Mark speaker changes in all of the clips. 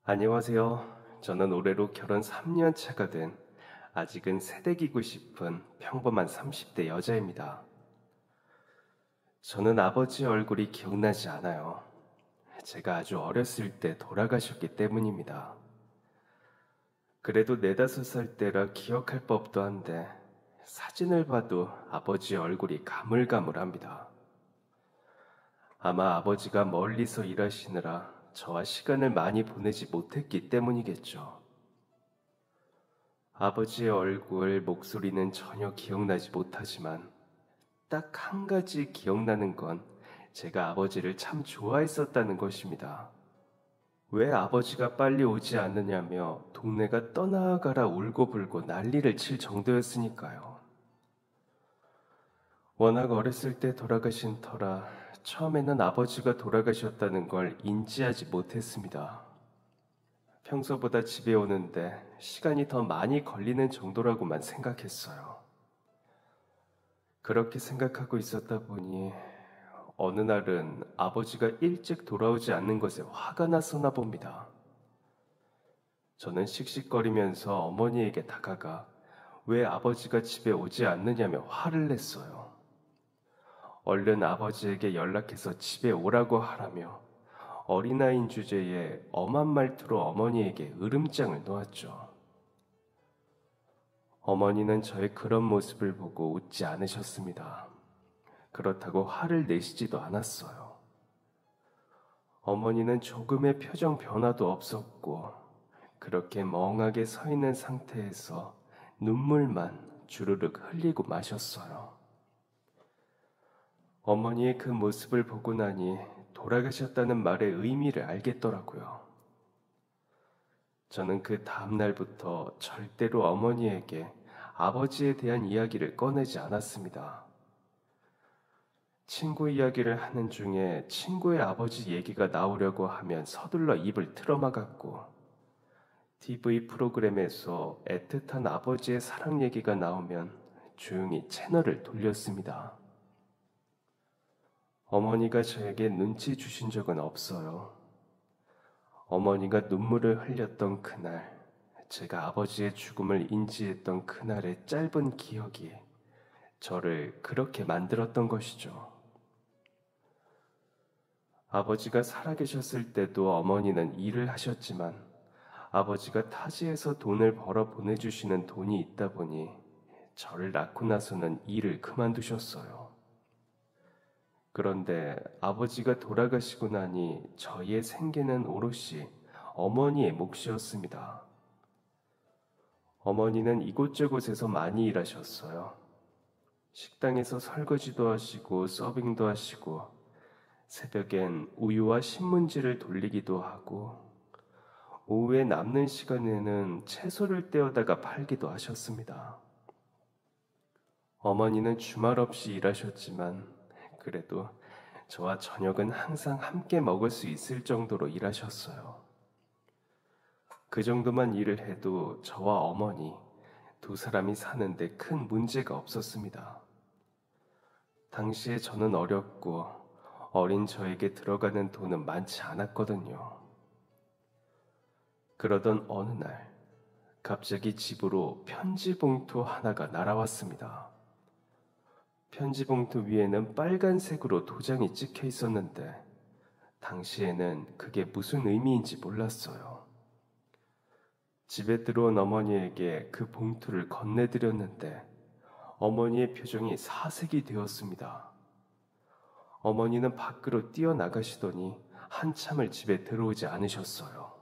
Speaker 1: 안녕하세요. 저는 올해로 결혼 3년 차가 된 아직은 새댁이고 싶은 평범한 30대 여자입니다. 저는 아버지 얼굴이 기억나지 않아요. 제가 아주 어렸을 때 돌아가셨기 때문입니다. 그래도 네다섯 살 때라 기억할 법도 한데 사진을 봐도 아버지 얼굴이 가물가물합니다. 아마 아버지가 멀리서 일하시느라 저와 시간을 많이 보내지 못했기 때문이겠죠. 아버지의 얼굴, 목소리는 전혀 기억나지 못하지만 딱 한 가지 기억나는 건 제가 아버지를 참 좋아했었다는 것입니다. 왜 아버지가 빨리 오지 않느냐며 동네가 떠나가라 울고불고 난리를 칠 정도였으니까요. 워낙 어렸을 때 돌아가신 터라 처음에는 아버지가 돌아가셨다는 걸 인지하지 못했습니다. 평소보다 집에 오는데 시간이 더 많이 걸리는 정도라고만 생각했어요. 그렇게 생각하고 있었다 보니 어느 날은 아버지가 일찍 돌아오지 않는 것에 화가 났었나 봅니다. 저는 씩씩거리면서 어머니에게 다가가 왜 아버지가 집에 오지 않느냐며 화를 냈어요. 얼른 아버지에게 연락해서 집에 오라고 하라며 어린아이인 주제에 엄한 말투로 어머니에게 으름장을 놓았죠. 어머니는 저의 그런 모습을 보고 웃지 않으셨습니다. 그렇다고 화를 내시지도 않았어요. 어머니는 조금의 표정 변화도 없었고 그렇게 멍하게 서 있는 상태에서 눈물만 주르륵 흘리고 마셨어요. 어머니의 그 모습을 보고 나니 돌아가셨다는 말의 의미를 알겠더라고요. 저는 그 다음 날부터 절대로 어머니에게 아버지에 대한 이야기를 꺼내지 않았습니다. 친구 이야기를 하는 중에 친구의 아버지 얘기가 나오려고 하면 서둘러 입을 틀어막았고, TV 프로그램에서 애틋한 아버지의 사랑 얘기가 나오면 조용히 채널을 돌렸습니다. 어머니가 저에게 눈치 주신 적은 없어요. 어머니가 눈물을 흘렸던 그날, 제가 아버지의 죽음을 인지했던 그날의 짧은 기억이 저를 그렇게 만들었던 것이죠. 아버지가 살아계셨을 때도 어머니는 일을 하셨지만 아버지가 타지에서 돈을 벌어 보내주시는 돈이 있다 보니 저를 낳고 나서는 일을 그만두셨어요. 그런데 아버지가 돌아가시고 나니 저희의 생계는 오롯이 어머니의 몫이었습니다. 어머니는 이곳저곳에서 많이 일하셨어요. 식당에서 설거지도 하시고 서빙도 하시고 새벽엔 우유와 신문지를 돌리기도 하고 오후에 남는 시간에는 채소를 떼어다가 팔기도 하셨습니다. 어머니는 주말 없이 일하셨지만 그래도 저와 저녁은 항상 함께 먹을 수 있을 정도로 일하셨어요. 그 정도만 일을 해도 저와 어머니 두 사람이 사는데 큰 문제가 없었습니다. 당시에 저는 어렸고 어린 저에게 들어가는 돈은 많지 않았거든요. 그러던 어느 날 갑자기 집으로 편지 봉투 하나가 날아왔습니다. 편지 봉투 위에는 빨간색으로 도장이 찍혀 있었는데 당시에는 그게 무슨 의미인지 몰랐어요. 집에 들어온 어머니에게 그 봉투를 건네드렸는데 어머니의 표정이 사색이 되었습니다. 어머니는 밖으로 뛰어나가시더니 한참을 집에 들어오지 않으셨어요.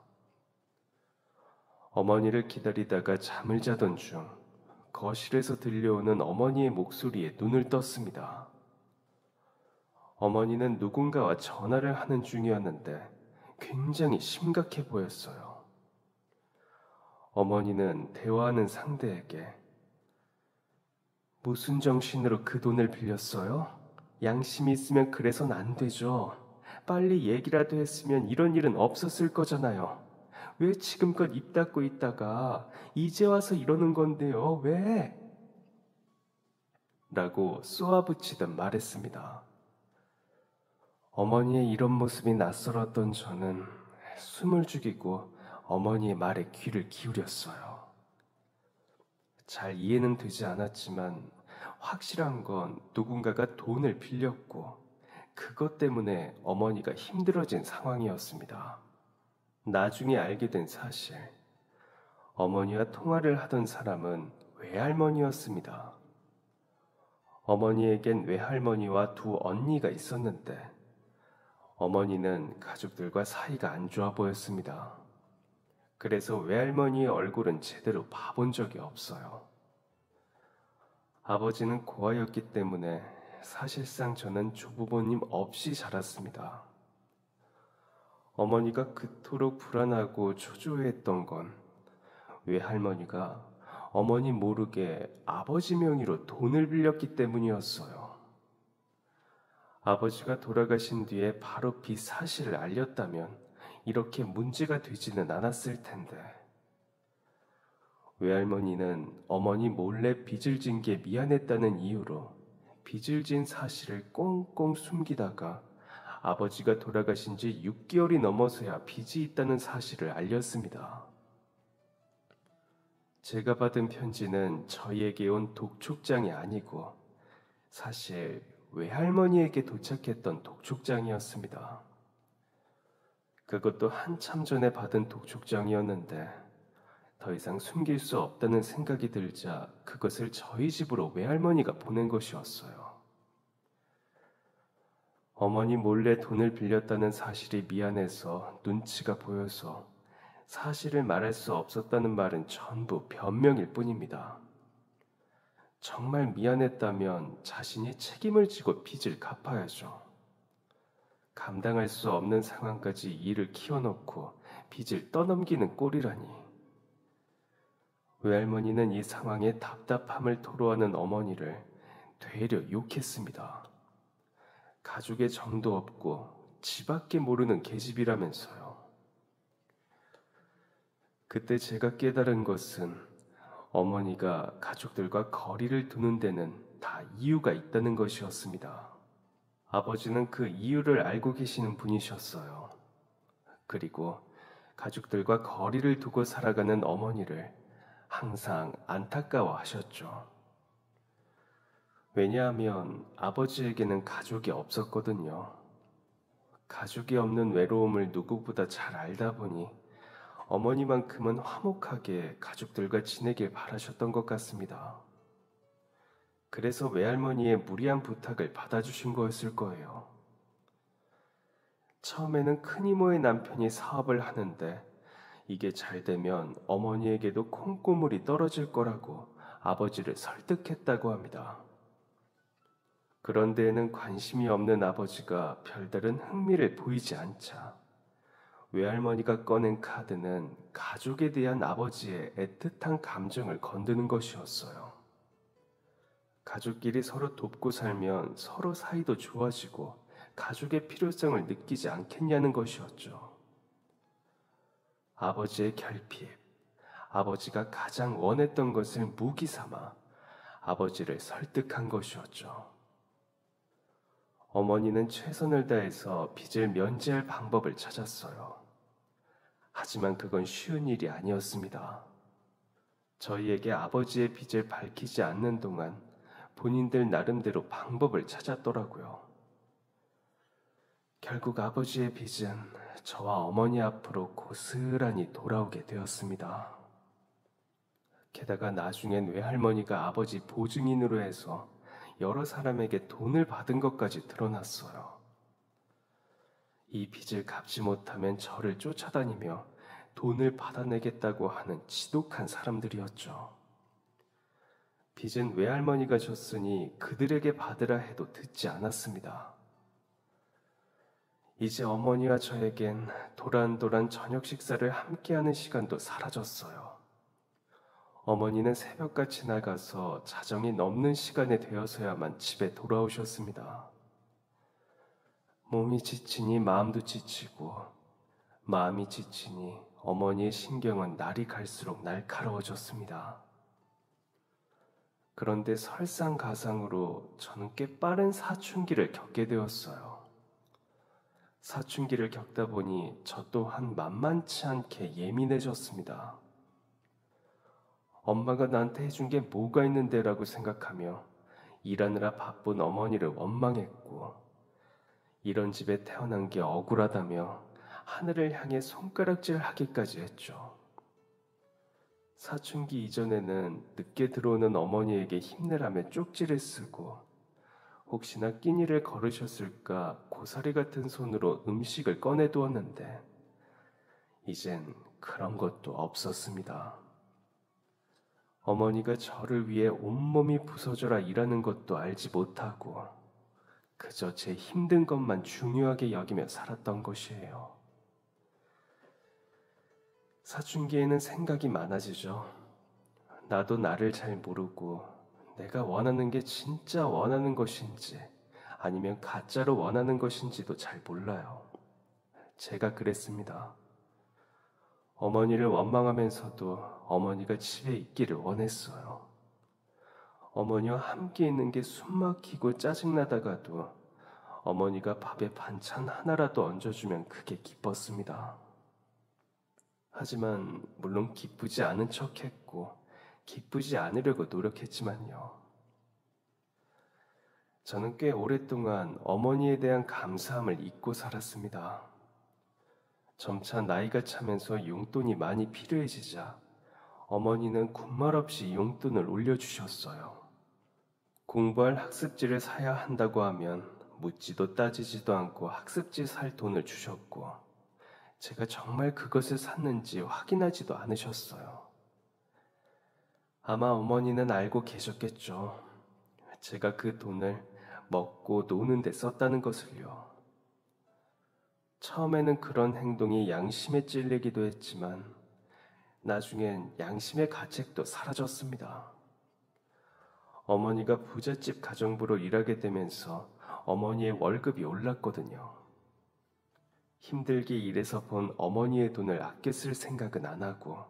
Speaker 1: 어머니를 기다리다가 잠을 자던 중 거실에서 들려오는 어머니의 목소리에 눈을 떴습니다. 어머니는 누군가와 전화를 하는 중이었는데 굉장히 심각해 보였어요. 어머니는 대화하는 상대에게 무슨 정신으로 그 돈을 빌렸어요? 양심이 있으면 그래선 안 되죠. 빨리 얘기라도 했으면 이런 일은 없었을 거잖아요. 왜 지금껏 입 닫고 있다가 이제 와서 이러는 건데요? 왜? 라고 쏘아붙이듯 말했습니다. 어머니의 이런 모습이 낯설었던 저는 숨을 죽이고 어머니의 말에 귀를 기울였어요. 잘 이해는 되지 않았지만 확실한 건 누군가가 돈을 빌렸고 그것 때문에 어머니가 힘들어진 상황이었습니다. 나중에 알게 된 사실, 어머니와 통화를 하던 사람은 외할머니였습니다. 어머니에겐 외할머니와 두 언니가 있었는데 어머니는 가족들과 사이가 안 좋아 보였습니다. 그래서 외할머니의 얼굴은 제대로 봐본 적이 없어요. 아버지는 고아였기 때문에 사실상 저는 조부모님 없이 자랐습니다. 어머니가 그토록 불안하고 초조해했던 건 외할머니가 어머니 모르게 아버지 명의로 돈을 빌렸기 때문이었어요. 아버지가 돌아가신 뒤에 바로 빚 사실을 알렸다면 이렇게 문제가 되지는 않았을 텐데. 외할머니는 어머니 몰래 빚을 진 게 미안했다는 이유로 빚을 진 사실을 꽁꽁 숨기다가 아버지가 돌아가신 지 6개월이 넘어서야 빚이 있다는 사실을 알렸습니다. 제가 받은 편지는 저희에게 온 독촉장이 아니고 사실 외할머니에게 도착했던 독촉장이었습니다. 그것도 한참 전에 받은 독촉장이었는데 더 이상 숨길 수 없다는 생각이 들자 그것을 저희 집으로 외할머니가 보낸 것이었어요. 어머니 몰래 돈을 빌렸다는 사실이 미안해서 눈치가 보여서 사실을 말할 수 없었다는 말은 전부 변명일 뿐입니다. 정말 미안했다면 자신이 책임을 지고 빚을 갚아야죠. 감당할 수 없는 상황까지 일을 키워놓고 빚을 떠넘기는 꼴이라니. 외할머니는 이 상황에 답답함을 토로하는 어머니를 되려 욕했습니다. 가족의 정도 없고 지밖에 모르는 계집이라면서요. 그때 제가 깨달은 것은 어머니가 가족들과 거리를 두는 데는 다 이유가 있다는 것이었습니다. 아버지는 그 이유를 알고 계시는 분이셨어요. 그리고 가족들과 거리를 두고 살아가는 어머니를 항상 안타까워하셨죠. 왜냐하면 아버지에게는 가족이 없었거든요. 가족이 없는 외로움을 누구보다 잘 알다 보니 어머니만큼은 화목하게 가족들과 지내길 바라셨던 것 같습니다. 그래서 외할머니의 무리한 부탁을 받아주신 거였을 거예요. 처음에는 큰 이모의 남편이 사업을 하는데 이게 잘 되면 어머니에게도 콩고물이 떨어질 거라고 아버지를 설득했다고 합니다. 그런데에는 관심이 없는 아버지가 별다른 흥미를 보이지 않자 외할머니가 꺼낸 카드는 가족에 대한 아버지의 애틋한 감정을 건드는 것이었어요. 가족끼리 서로 돕고 살면 서로 사이도 좋아지고 가족의 필요성을 느끼지 않겠냐는 것이었죠. 아버지의 결핍, 아버지가 가장 원했던 것을 무기 삼아 아버지를 설득한 것이었죠. 어머니는 최선을 다해서 빚을 면제할 방법을 찾았어요. 하지만 그건 쉬운 일이 아니었습니다. 저희에게 아버지의 빚을 밝히지 않는 동안 본인들 나름대로 방법을 찾았더라고요. 결국 아버지의 빚은 저와 어머니 앞으로 고스란히 돌아오게 되었습니다. 게다가 나중엔 외할머니가 아버지 보증인으로 해서 여러 사람에게 돈을 받은 것까지 드러났어요. 이 빚을 갚지 못하면 저를 쫓아다니며 돈을 받아내겠다고 하는 지독한 사람들이었죠. 빚은 외할머니가 줬으니 그들에게 받으라 해도 듣지 않았습니다. 이제 어머니와 저에겐 도란도란 저녁 식사를 함께하는 시간도 사라졌어요. 어머니는 새벽같이 나가서 자정이 넘는 시간에 되어서야만 집에 돌아오셨습니다. 몸이 지치니 마음도 지치고 마음이 지치니 어머니의 신경은 날이 갈수록 날카로워졌습니다. 그런데 설상가상으로 저는 꽤 빠른 사춘기를 겪게 되었어요. 사춘기를 겪다 보니 저 또한 만만치 않게 예민해졌습니다. 엄마가 나한테 해준 게 뭐가 있는데라고 생각하며 일하느라 바쁜 어머니를 원망했고, 이런 집에 태어난 게 억울하다며 하늘을 향해 손가락질 하기까지 했죠. 사춘기 이전에는 늦게 들어오는 어머니에게 힘내라며 쪽지를 쓰고, 혹시나 끼니를 걸으셨을까 고사리 같은 손으로 음식을 꺼내두었는데, 이젠 그런 것도 없었습니다. 어머니가 저를 위해 온몸이 부서져라 일하는 것도 알지 못하고 그저 제 힘든 것만 중요하게 여기며 살았던 것이에요. 사춘기에는 생각이 많아지죠. 나도 나를 잘 모르고 내가 원하는 게 진짜 원하는 것인지 아니면 가짜로 원하는 것인지도 잘 몰라요. 제가 그랬습니다. 어머니를 원망하면서도 어머니가 집에 있기를 원했어요. 어머니와 함께 있는 게 숨막히고 짜증나다가도 어머니가 밥에 반찬 하나라도 얹어주면 그게 기뻤습니다. 하지만 물론 기쁘지 않은 척했고 기쁘지 않으려고 노력했지만요. 저는 꽤 오랫동안 어머니에 대한 감사함을 잊고 살았습니다. 점차 나이가 차면서 용돈이 많이 필요해지자 어머니는 군말 없이 용돈을 올려주셨어요. 공부할 학습지를 사야 한다고 하면 묻지도 따지지도 않고 학습지 살 돈을 주셨고, 제가 정말 그것을 샀는지 확인하지도 않으셨어요. 아마 어머니는 알고 계셨겠죠. 제가 그 돈을 먹고 노는 데 썼다는 것을요. 처음에는 그런 행동이 양심에 찔리기도 했지만 나중엔 양심의 가책도 사라졌습니다. 어머니가 부잣집 가정부로 일하게 되면서 어머니의 월급이 올랐거든요. 힘들게 일해서 번 어머니의 돈을 아껴 쓸 생각은 안 하고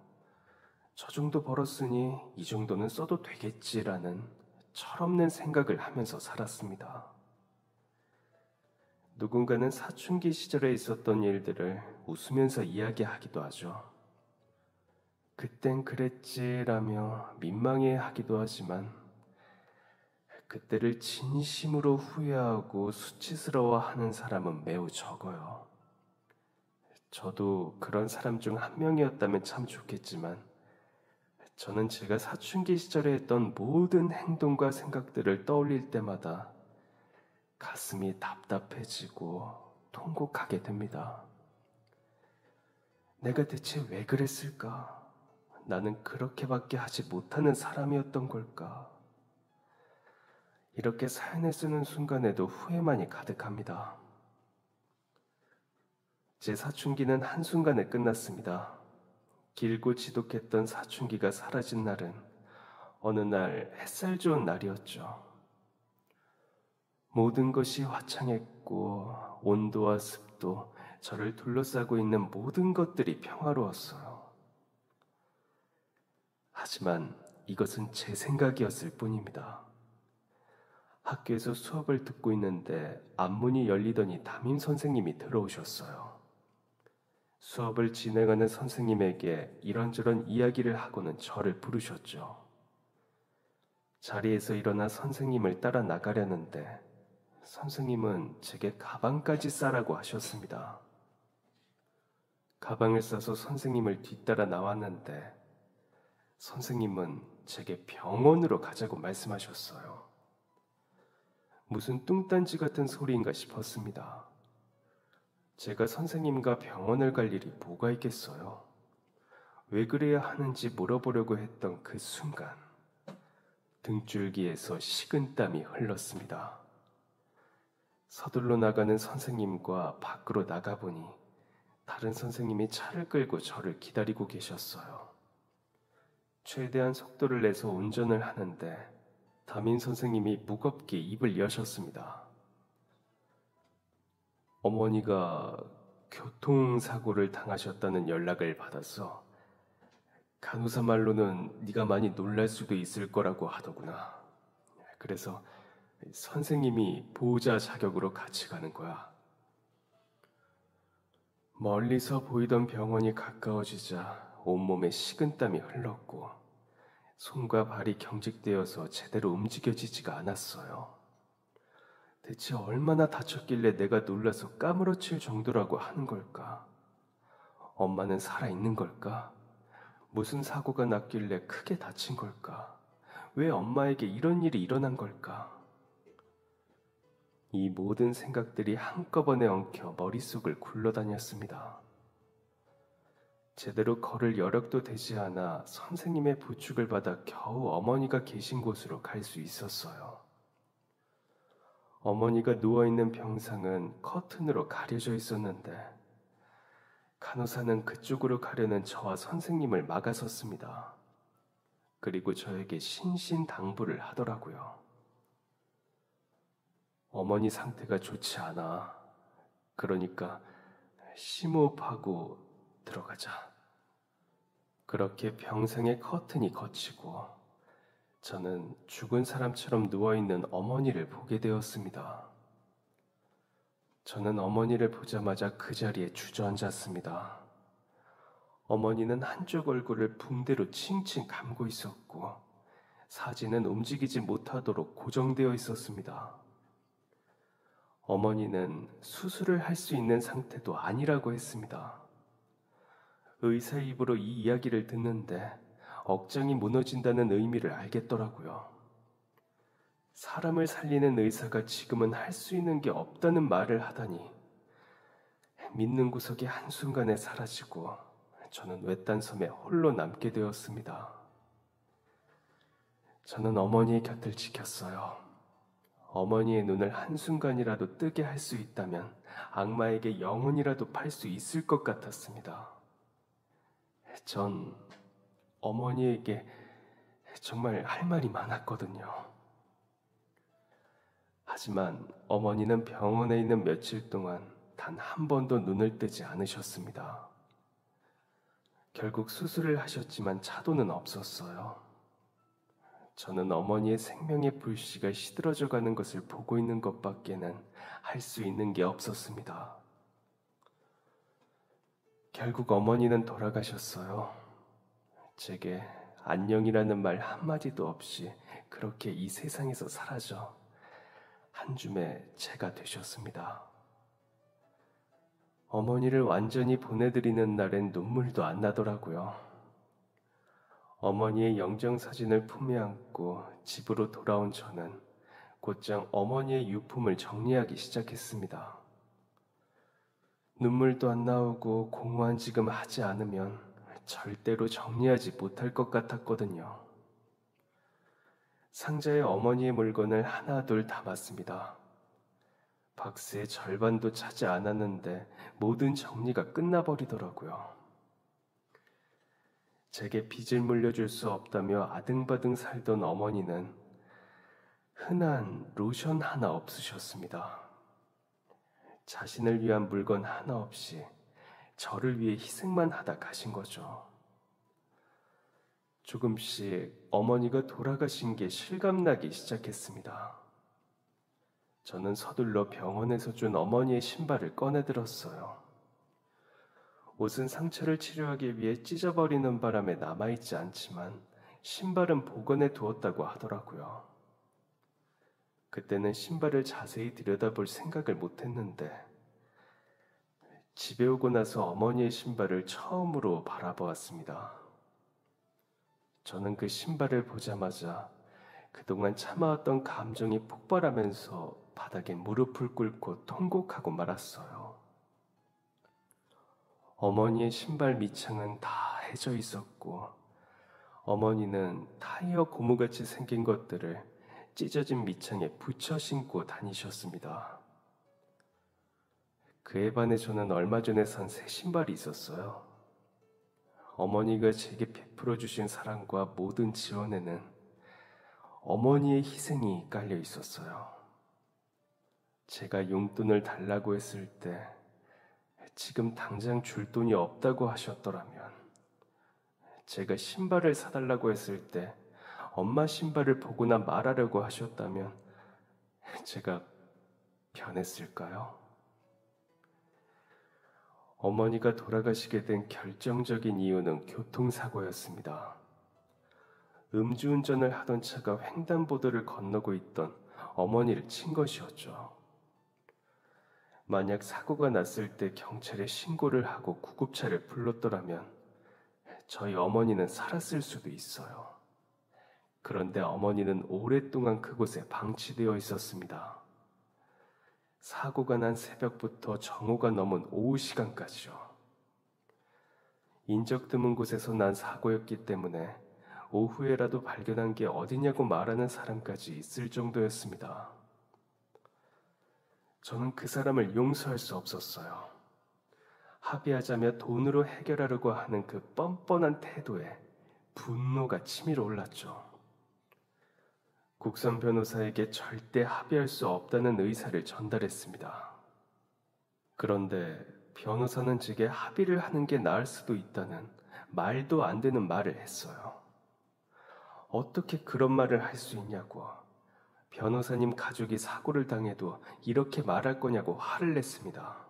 Speaker 1: 저 정도 벌었으니 이 정도는 써도 되겠지라는 철없는 생각을 하면서 살았습니다. 누군가는 사춘기 시절에 있었던 일들을 웃으면서 이야기하기도 하죠. 그땐 그랬지라며 민망해하기도 하지만 그때를 진심으로 후회하고 수치스러워하는 사람은 매우 적어요. 저도 그런 사람 중 한 명이었다면 참 좋겠지만 저는 제가 사춘기 시절에 했던 모든 행동과 생각들을 떠올릴 때마다 가슴이 답답해지고 통곡하게 됩니다. 내가 대체 왜 그랬을까? 나는 그렇게밖에 하지 못하는 사람이었던 걸까? 이렇게 사연을 쓰는 순간에도 후회만이 가득합니다. 제 사춘기는 한순간에 끝났습니다. 길고 지독했던 사춘기가 사라진 날은 어느 날 햇살 좋은 날이었죠. 모든 것이 화창했고 온도와 습도, 저를 둘러싸고 있는 모든 것들이 평화로웠어요. 하지만 이것은 제 생각이었을 뿐입니다. 학교에서 수업을 듣고 있는데 앞문이 열리더니 담임 선생님이 들어오셨어요. 수업을 진행하는 선생님에게 이런저런 이야기를 하고는 저를 부르셨죠. 자리에서 일어나 선생님을 따라 나가려는데 선생님은 제게 가방까지 싸라고 하셨습니다. 가방을 싸서 선생님을 뒤따라 나왔는데 선생님은 제게 병원으로 가자고 말씀하셨어요. 무슨 뚱딴지 같은 소리인가 싶었습니다. 제가 선생님과 병원을 갈 일이 뭐가 있겠어요? 왜 그래야 하는지 물어보려고 했던 그 순간 등줄기에서 식은땀이 흘렀습니다. 서둘러 나가는 선생님과 밖으로 나가보니 다른 선생님이 차를 끌고 저를 기다리고 계셨어요. 최대한 속도를 내서 운전을 하는데 담임 선생님이 무겁게 입을 여셨습니다. 어머니가 교통사고를 당하셨다는 연락을 받아서 간호사 말로는 네가 많이 놀랄 수도 있을 거라고 하더구나. 그래서 선생님이 보호자 자격으로 같이 가는 거야. 멀리서 보이던 병원이 가까워지자 온몸에 식은땀이 흘렀고 손과 발이 경직되어서 제대로 움직여지지가 않았어요. 대체 얼마나 다쳤길래 내가 놀라서 까무러칠 정도라고 하는 걸까? 엄마는 살아있는 걸까? 무슨 사고가 났길래 크게 다친 걸까? 왜 엄마에게 이런 일이 일어난 걸까? 이 모든 생각들이 한꺼번에 엉켜 머릿속을 굴러다녔습니다. 제대로 걸을 여력도 되지 않아 선생님의 부축을 받아 겨우 어머니가 계신 곳으로 갈 수 있었어요. 어머니가 누워있는 병상은 커튼으로 가려져 있었는데 간호사는 그쪽으로 가려는 저와 선생님을 막아섰습니다. 그리고 저에게 신신당부를 하더라고요. 어머니 상태가 좋지 않아. 그러니까 심호흡하고 들어가자. 그렇게 병상의 커튼이 걷히고 저는 죽은 사람처럼 누워있는 어머니를 보게 되었습니다. 저는 어머니를 보자마자 그 자리에 주저앉았습니다. 어머니는 한쪽 얼굴을 붕대로 칭칭 감고 있었고 사지는 움직이지 못하도록 고정되어 있었습니다. 어머니는 수술을 할 수 있는 상태도 아니라고 했습니다. 의사 입으로 이 이야기를 듣는데 억장이 무너진다는 의미를 알겠더라고요. 사람을 살리는 의사가 지금은 할 수 있는 게 없다는 말을 하다니 믿는 구석이 한순간에 사라지고 저는 외딴 섬에 홀로 남게 되었습니다. 저는 어머니의 곁을 지켰어요. 어머니의 눈을 한순간이라도 뜨게 할 수 있다면 악마에게 영혼이라도 팔 수 있을 것 같았습니다. 전 어머니에게 정말 할 말이 많았거든요. 하지만 어머니는 병원에 있는 며칠 동안 단 한 번도 눈을 뜨지 않으셨습니다. 결국 수술을 하셨지만 차도는 없었어요. 저는 어머니의 생명의 불씨가 시들어져 가는 것을 보고 있는 것밖에는 할 수 있는 게 없었습니다. 결국 어머니는 돌아가셨어요. 제게 안녕이라는 말 한마디도 없이 그렇게 이 세상에서 사라져 한 줌의 재가 되셨습니다. 어머니를 완전히 보내드리는 날엔 눈물도 안 나더라고요. 어머니의 영정사진을 품에 안고 집으로 돌아온 저는 곧장 어머니의 유품을 정리하기 시작했습니다. 눈물도 안 나오고 공허한 지금 하지 않으면 절대로 정리하지 못할 것 같았거든요. 상자에 어머니의 물건을 하나 둘 담았습니다. 박스의 절반도 차지 않았는데 모든 정리가 끝나버리더라고요. 제게 빚을 물려줄 수 없다며 아등바등 살던 어머니는 흔한 로션 하나 없으셨습니다. 자신을 위한 물건 하나 없이 저를 위해 희생만 하다 가신 거죠. 조금씩 어머니가 돌아가신 게 실감나기 시작했습니다. 저는 서둘러 병원에서 준 어머니의 신발을 꺼내들었어요. 옷은 상처를 치료하기 위해 찢어버리는 바람에 남아있지 않지만 신발은 복원해 두었다고 하더라고요. 그때는 신발을 자세히 들여다볼 생각을 못했는데 집에 오고 나서 어머니의 신발을 처음으로 바라보았습니다. 저는 그 신발을 보자마자 그동안 참아왔던 감정이 폭발하면서 바닥에 무릎을 꿇고 통곡하고 말았어요. 어머니의 신발 밑창은 다 해져 있었고 어머니는 타이어 고무같이 생긴 것들을 찢어진 밑창에 붙여 신고 다니셨습니다. 그에 반해 저는 얼마 전에 산 새 신발이 있었어요. 어머니가 제게 베풀어 주신 사랑과 모든 지원에는 어머니의 희생이 깔려 있었어요. 제가 용돈을 달라고 했을 때 지금 당장 줄 돈이 없다고 하셨더라면, 제가 신발을 사달라고 했을 때 엄마 신발을 보고나 말하려고 하셨다면 제가 변했을까요? 어머니가 돌아가시게 된 결정적인 이유는 교통사고였습니다. 음주운전을 하던 차가 횡단보도를 건너고 있던 어머니를 친 것이었죠. 만약 사고가 났을 때 경찰에 신고를 하고 구급차를 불렀더라면 저희 어머니는 살았을 수도 있어요. 그런데 어머니는 오랫동안 그곳에 방치되어 있었습니다. 사고가 난 새벽부터 정오가 넘은 오후 시간까지요. 인적 드문 곳에서 난 사고였기 때문에 오후에라도 발견한 게 어디냐고 말하는 사람까지 있을 정도였습니다. 저는 그 사람을 용서할 수 없었어요. 합의하자며 돈으로 해결하려고 하는 그 뻔뻔한 태도에 분노가 치밀어 올랐죠. 국선 변호사에게 절대 합의할 수 없다는 의사를 전달했습니다. 그런데 변호사는 제게 합의를 하는 게 나을 수도 있다는 말도 안 되는 말을 했어요. 어떻게 그런 말을 할 수 있냐고. 변호사님 가족이 사고를 당해도 이렇게 말할 거냐고 화를 냈습니다.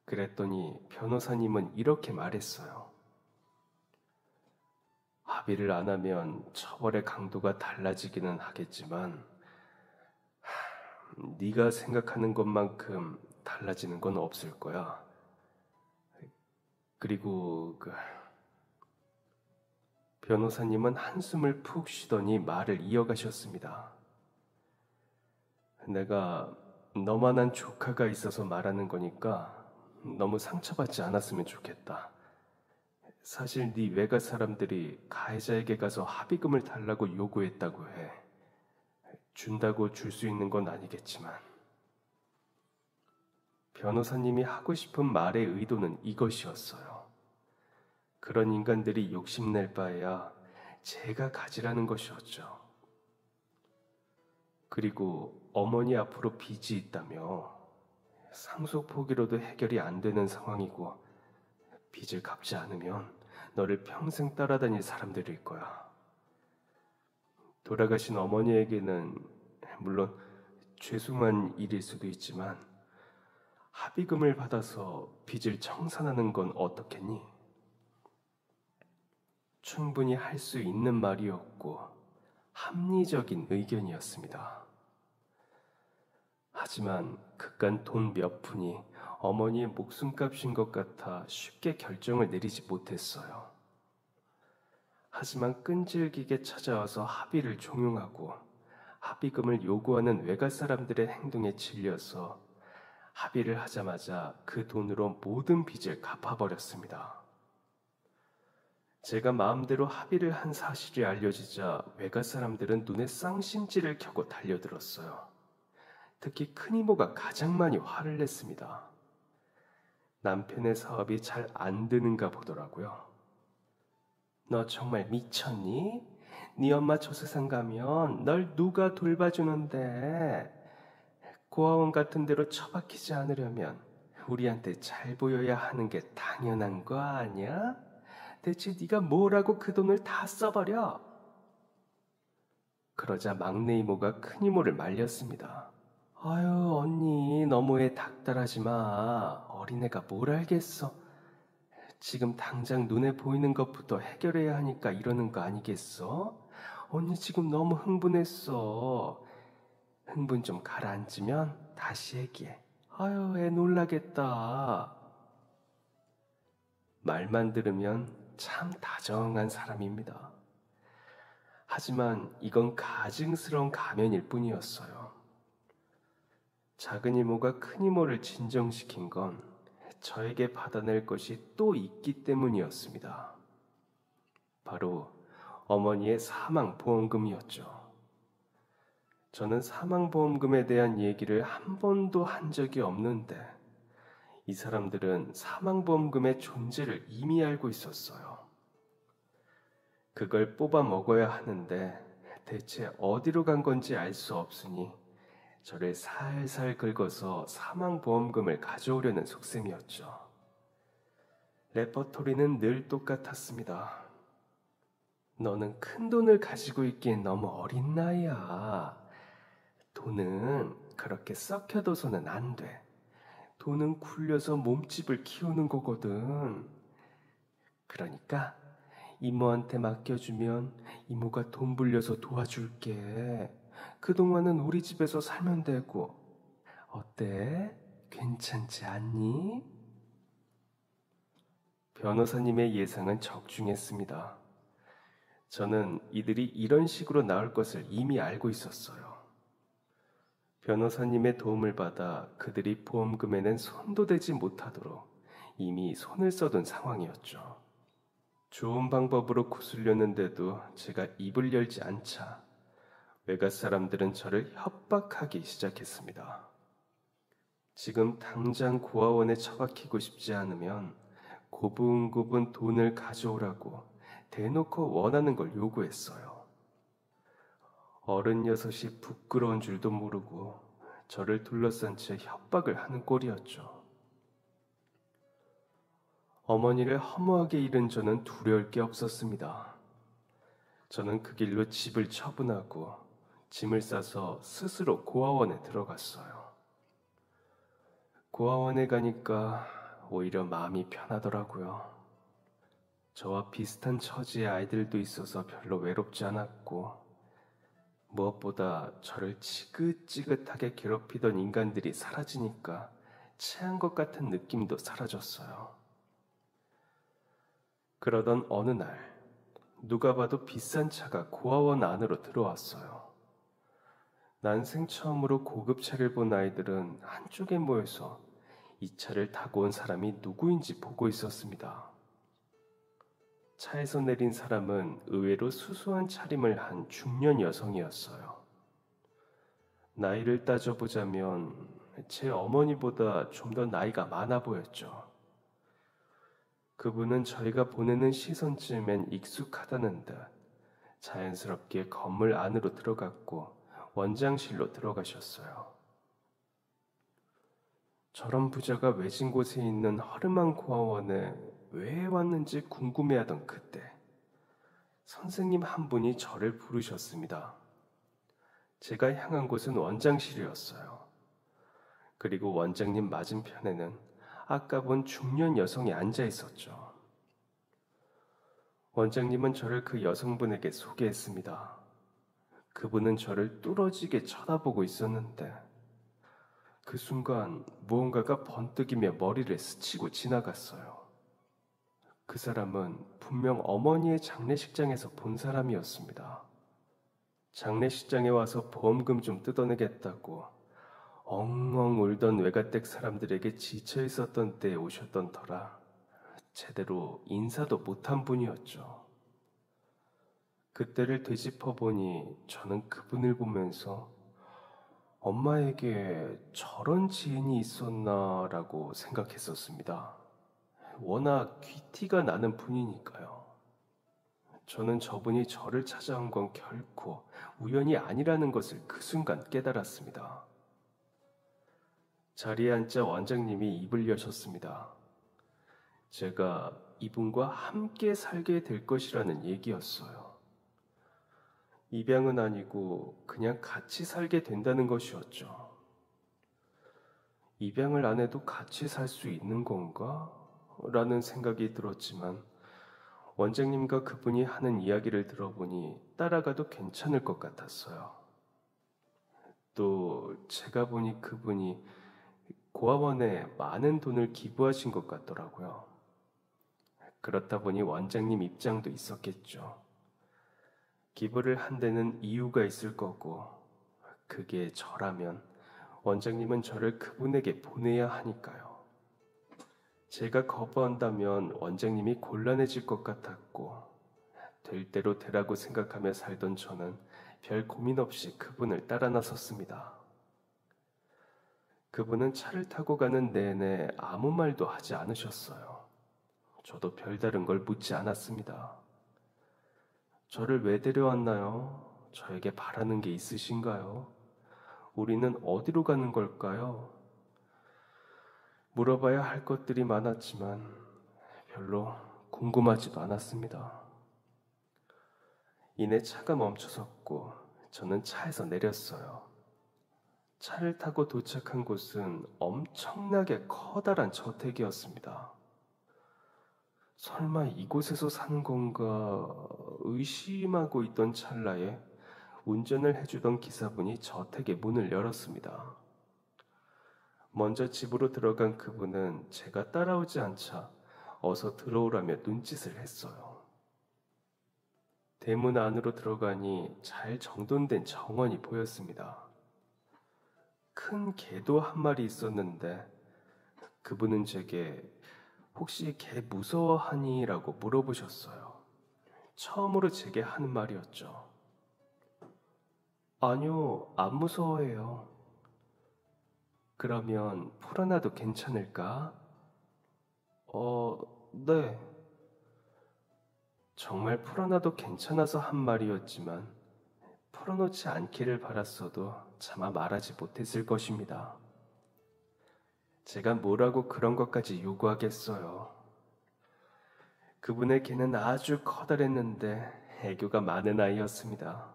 Speaker 1: 그랬더니 변호사님은 이렇게 말했어요. 합의를 안 하면 처벌의 강도가 달라지기는 하겠지만 네가 생각하는 것만큼 달라지는 건 없을 거야. 그리고 변호사님은 한숨을 푹 쉬더니 말을 이어가셨습니다. 내가 너만한 조카가 있어서 말하는 거니까 너무 상처받지 않았으면 좋겠다. 사실 네 외가 사람들이 가해자에게 가서 합의금을 달라고 요구했다고 해. 준다고 줄 수 있는 건 아니겠지만. 변호사님이 하고 싶은 말의 의도는 이것이었어요. 그런 인간들이 욕심낼 바에야 제가 가지라는 것이었죠. 그리고 어머니 앞으로 빚이 있다며 상속 포기로도 해결이 안 되는 상황이고 빚을 갚지 않으면 너를 평생 따라다닐 사람들일 거야. 돌아가신 어머니에게는 물론 죄송한 일일 수도 있지만 합의금을 받아서 빚을 청산하는 건 어떻겠니? 충분히 할 수 있는 말이었고 합리적인 의견이었습니다. 하지만 그깟 돈 몇 푼이 어머니의 목숨값인 것 같아 쉽게 결정을 내리지 못했어요. 하지만 끈질기게 찾아와서 합의를 종용하고 합의금을 요구하는 외가 사람들의 행동에 질려서 합의를 하자마자 그 돈으로 모든 빚을 갚아버렸습니다. 제가 마음대로 합의를 한 사실이 알려지자 외가 사람들은 눈에 쌍심지를 켜고 달려들었어요. 특히 큰 이모가 가장 많이 화를 냈습니다. 남편의 사업이 잘 안 되는가 보더라고요. 너 정말 미쳤니? 네 엄마 저 세상 가면 널 누가 돌봐주는데? 고아원 같은 데로 처박히지 않으려면 우리한테 잘 보여야 하는 게 당연한 거 아니야? 대체 네가 뭐라고 그 돈을 다 써버려? 그러자 막내 이모가 큰 이모를 말렸습니다. 아유 언니 너무해 닥달하지 마. 어린애가 뭘 알겠어. 지금 당장 눈에 보이는 것부터 해결해야 하니까 이러는 거 아니겠어? 언니 지금 너무 흥분했어. 흥분 좀 가라앉으면 다시 얘기해. 아유 애 놀라겠다. 말만 들으면 참 다정한 사람입니다. 하지만 이건 가증스러운 가면일 뿐이었어요. 작은 이모가 큰 이모를 진정시킨 건 저에게 받아낼 것이 또 있기 때문이었습니다. 바로 어머니의 사망보험금이었죠. 저는 사망보험금에 대한 얘기를 한 번도 한 적이 없는데 이 사람들은 사망보험금의 존재를 이미 알고 있었어요. 그걸 뽑아 먹어야 하는데 대체 어디로 간 건지 알 수 없으니 저를 살살 긁어서 사망보험금을 가져오려는 속셈이었죠. 레퍼토리는 늘 똑같았습니다. 너는 큰 돈을 가지고 있기엔 너무 어린 나이야. 돈은 그렇게 썩혀둬서는 안 돼. 돈은 굴려서 몸집을 키우는 거거든. 그러니까 이모한테 맡겨주면 이모가 돈 불려서 도와줄게. 그동안은 우리 집에서 살면 되고. 어때? 괜찮지 않니? 변호사님의 예상은 적중했습니다. 저는 이들이 이런 식으로 나올 것을 이미 알고 있었어요. 변호사님의 도움을 받아 그들이 보험금에는 손도 대지 못하도록 이미 손을 써둔 상황이었죠. 좋은 방법으로 구슬렸는데도 제가 입을 열지 않자 외가 사람들은 저를 협박하기 시작했습니다. 지금 당장 고아원에 처박히고 싶지 않으면 고분고분 돈을 가져오라고 대놓고 원하는 걸 요구했어요. 어른 녀석이 부끄러운 줄도 모르고 저를 둘러싼 채 협박을 하는 꼴이었죠. 어머니를 허무하게 잃은 저는 두려울 게 없었습니다. 저는 그 길로 집을 처분하고 짐을 싸서 스스로 고아원에 들어갔어요. 고아원에 가니까 오히려 마음이 편하더라고요. 저와 비슷한 처지의 아이들도 있어서 별로 외롭지 않았고, 무엇보다 저를 지긋지긋하게 괴롭히던 인간들이 사라지니까 체한 것 같은 느낌도 사라졌어요. 그러던 어느 날 누가 봐도 비싼 차가 고아원 안으로 들어왔어요. 난생 처음으로 고급 차를 본 아이들은 한쪽에 모여서 이 차를 타고 온 사람이 누구인지 보고 있었습니다. 차에서 내린 사람은 의외로 수수한 차림을 한 중년 여성이었어요. 나이를 따져보자면 제 어머니보다 좀 더 나이가 많아 보였죠. 그분은 저희가 보내는 시선쯤엔 익숙하다는 듯 자연스럽게 건물 안으로 들어갔고 원장실로 들어가셨어요. 저런 부자가 외진 곳에 있는 허름한 고아원에 왜 왔는지 궁금해하던 그때 선생님 한 분이 저를 부르셨습니다. 제가 향한 곳은 원장실이었어요. 그리고 원장님 맞은편에는 아까 본 중년 여성이 앉아 있었죠. 원장님은 저를 그 여성분에게 소개했습니다. 그분은 저를 뚫어지게 쳐다보고 있었는데 그 순간 무언가가 번뜩이며 머리를 스치고 지나갔어요. 그 사람은 분명 어머니의 장례식장에서 본 사람이었습니다. 장례식장에 와서 보험금 좀 뜯어내겠다고 엉엉 울던 외가댁 사람들에게 지쳐 있었던 때에 오셨던 터라 제대로 인사도 못한 분이었죠. 그때를 되짚어 보니 저는 그분을 보면서 엄마에게 저런 지인이 있었나라고 생각했었습니다. 워낙 귀티가 나는 분이니까요. 저는 저분이 저를 찾아온 건 결코 우연이 아니라는 것을 그 순간 깨달았습니다. 자리에 앉자 원장님이 입을 여셨습니다. 제가 이분과 함께 살게 될 것이라는 얘기였어요. 입양은 아니고 그냥 같이 살게 된다는 것이었죠. 입양을 안 해도 같이 살 수 있는 건가? 라는 생각이 들었지만 원장님과 그분이 하는 이야기를 들어보니 따라가도 괜찮을 것 같았어요. 또 제가 보니 그분이 고아원에 많은 돈을 기부하신 것 같더라고요. 그렇다 보니 원장님 입장도 있었겠죠. 기부를 한 데는 이유가 있을 거고 그게 저라면 원장님은 저를 그분에게 보내야 하니까요. 제가 거부한다면 원장님이 곤란해질 것 같았고 될 대로 되라고 생각하며 살던 저는 별 고민 없이 그분을 따라 나섰습니다. 그분은 차를 타고 가는 내내 아무 말도 하지 않으셨어요. 저도 별다른 걸 묻지 않았습니다. 저를 왜 데려왔나요? 저에게 바라는 게 있으신가요? 우리는 어디로 가는 걸까요? 물어봐야 할 것들이 많았지만 별로 궁금하지도 않았습니다. 이내 차가 멈춰섰고 저는 차에서 내렸어요. 차를 타고 도착한 곳은 엄청나게 커다란 저택이었습니다. 설마 이곳에서 사는 건가 의심하고 있던 찰나에 운전을 해주던 기사분이 저택의 문을 열었습니다. 먼저 집으로 들어간 그분은 제가 따라오지 않자 어서 들어오라며 눈짓을 했어요. 대문 안으로 들어가니 잘 정돈된 정원이 보였습니다. 큰 개도 한 마리 있었는데 그분은 제게 혹시 개 무서워하니? 라고 물어보셨어요. 처음으로 제게 하는 말이었죠. 아니요, 안 무서워해요. 그러면 풀어놔도 괜찮을까? 네. 정말 풀어놔도 괜찮아서 한 말이었지만 풀어놓지 않기를 바랐어도 차마 말하지 못했을 것입니다. 제가 뭐라고 그런 것까지 요구하겠어요. 그분의 개는 아주 커다랬는데 애교가 많은 아이였습니다.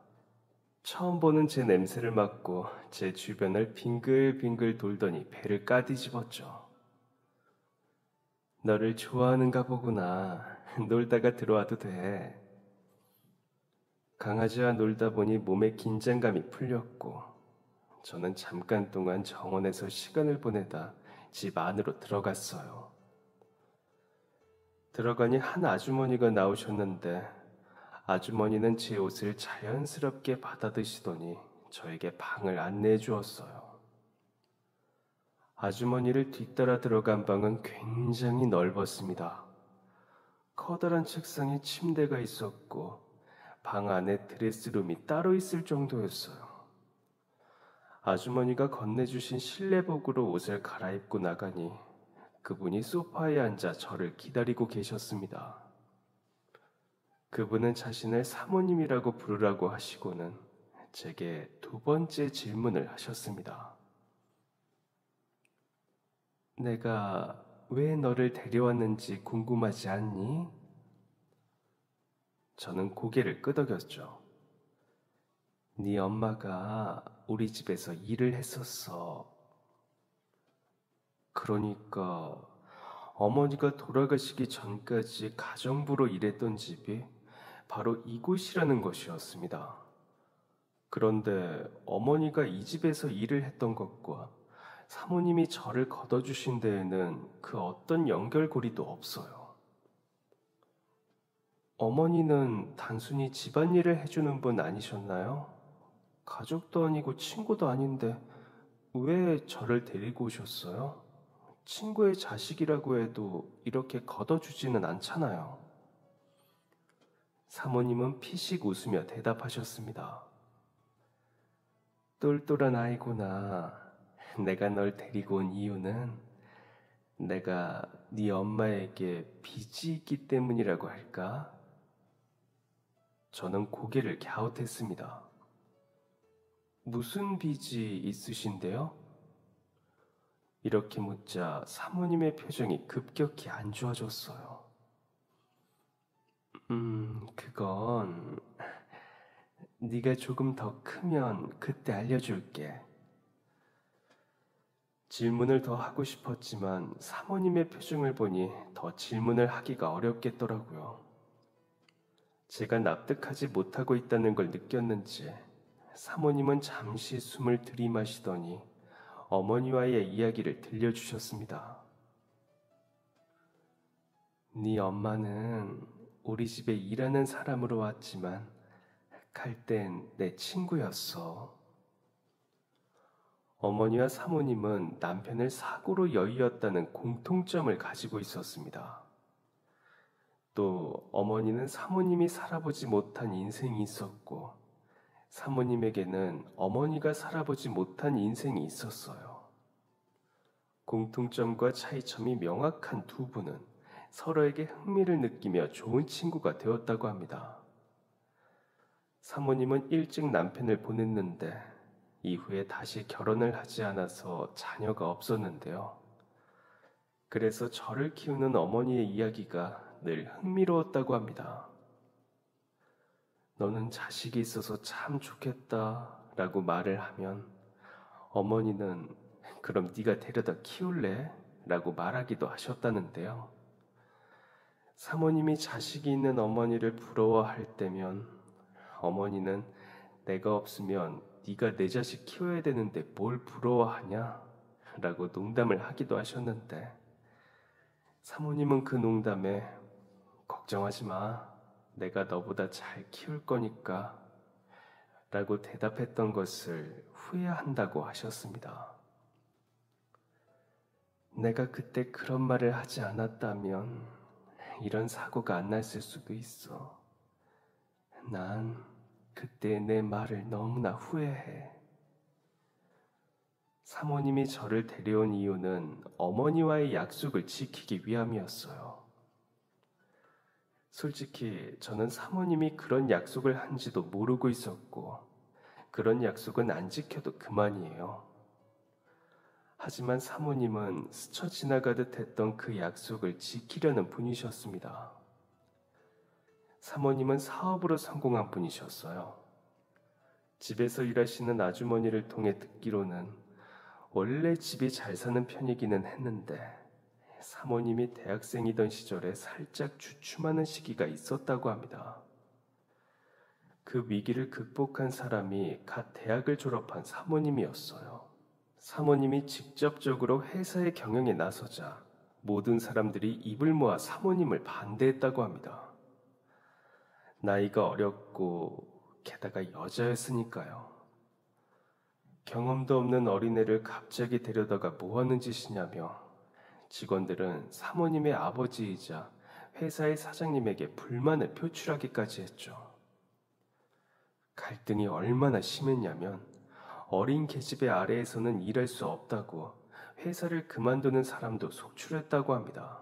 Speaker 1: 처음 보는 제 냄새를 맡고 제 주변을 빙글빙글 돌더니 배를 까뒤집었죠. 너를 좋아하는가 보구나. 놀다가 들어와도 돼. 강아지와 놀다 보니 몸의 긴장감이 풀렸고 저는 잠깐 동안 정원에서 시간을 보내다 집 안으로 들어갔어요. 들어가니 한 아주머니가 나오셨는데 아주머니는 제 옷을 자연스럽게 받아드시더니 저에게 방을 안내해 주었어요. 아주머니를 뒤따라 들어간 방은 굉장히 넓었습니다. 커다란 책상에 침대가 있었고 방 안에 드레스룸이 따로 있을 정도였어요. 아주머니가 건네주신 실내복으로 옷을 갈아입고 나가니 그분이 소파에 앉아 저를 기다리고 계셨습니다. 그분은 자신을 사모님이라고 부르라고 하시고는 제게 두 번째 질문을 하셨습니다. 내가 왜 너를 데려왔는지 궁금하지 않니? 저는 고개를 끄덕였죠. 네 엄마가 우리 집에서 일을 했었어. 그러니까 어머니가 돌아가시기 전까지 가정부로 일했던 집이 바로 이곳이라는 것이었습니다. 그런데 어머니가 이 집에서 일을 했던 것과 사모님이 저를 걷어주신 데에는 그 어떤 연결고리도 없어요. 어머니는 단순히 집안일을 해주는 분 아니셨나요? 가족도 아니고 친구도 아닌데 왜 저를 데리고 오셨어요? 친구의 자식이라고 해도 이렇게 걷어주지는 않잖아요. 사모님은 피식 웃으며 대답하셨습니다. 똘똘한 아이구나. 내가 널 데리고 온 이유는 내가 네 엄마에게 빚이 있기 때문이라고 할까? 저는 고개를 갸웃했습니다. 무슨 빚이 있으신데요? 이렇게 묻자 사모님의 표정이 급격히 안 좋아졌어요. 그건 네가 조금 더 크면 그때 알려줄게. 질문을 더 하고 싶었지만 사모님의 표정을 보니 더 질문을 하기가 어렵겠더라고요. 제가 납득하지 못하고 있다는 걸 느꼈는지 사모님은 잠시 숨을 들이마시더니 어머니와의 이야기를 들려주셨습니다. 네 엄마는 우리 집에 일하는 사람으로 왔지만 갈 땐 내 친구였어. 어머니와 사모님은 남편을 사고로 여의었다는 공통점을 가지고 있었습니다. 또 어머니는 사모님이 살아보지 못한 인생이 있었고 사모님에게는 어머니가 살아보지 못한 인생이 있었어요. 공통점과 차이점이 명확한 두 분은 서로에게 흥미를 느끼며 좋은 친구가 되었다고 합니다. 사모님은 일찍 남편을 보냈는데 이후에 다시 결혼을 하지 않아서 자녀가 없었는데요. 그래서 저를 키우는 어머니의 이야기가 늘 흥미로웠다고 합니다. 너는 자식이 있어서 참 좋겠다 라고 말을 하면 어머니는 그럼 네가 데려다 키울래? 라고 말하기도 하셨다는데요. 사모님이 자식이 있는 어머니를 부러워할 때면 어머니는 내가 없으면 네가 내 자식 키워야 되는데 뭘 부러워하냐? 라고 농담을 하기도 하셨는데 사모님은 그 농담에 걱정하지 마. 내가 너보다 잘 키울 거니까 라고 대답했던 것을 후회한다고 하셨습니다. 내가 그때 그런 말을 하지 않았다면 이런 사고가 안 났을 수도 있어. 난 그때 내 말을 너무나 후회해. 사모님이 저를 데려온 이유는 어머니와의 약속을 지키기 위함이었어요. 솔직히 저는 사모님이 그런 약속을 한지도 모르고 있었고 그런 약속은 안 지켜도 그만이에요. 하지만 사모님은 스쳐 지나가듯 했던 그 약속을 지키려는 분이셨습니다. 사모님은 사업으로 성공한 분이셨어요. 집에서 일하시는 아주머니를 통해 듣기로는 원래 집이 잘 사는 편이기는 했는데 사모님이 대학생이던 시절에 살짝 주춤하는 시기가 있었다고 합니다. 그 위기를 극복한 사람이 갓 대학을 졸업한 사모님이었어요. 사모님이 직접적으로 회사의 경영에 나서자 모든 사람들이 입을 모아 사모님을 반대했다고 합니다. 나이가 어렸고 게다가 여자였으니까요. 경험도 없는 어린애를 갑자기 데려다가 뭐하는 짓이냐며 직원들은 사모님의 아버지이자 회사의 사장님에게 불만을 표출하기까지 했죠. 갈등이 얼마나 심했냐면 어린 계집애 아래에서는 일할 수 없다고 회사를 그만두는 사람도 속출했다고 합니다.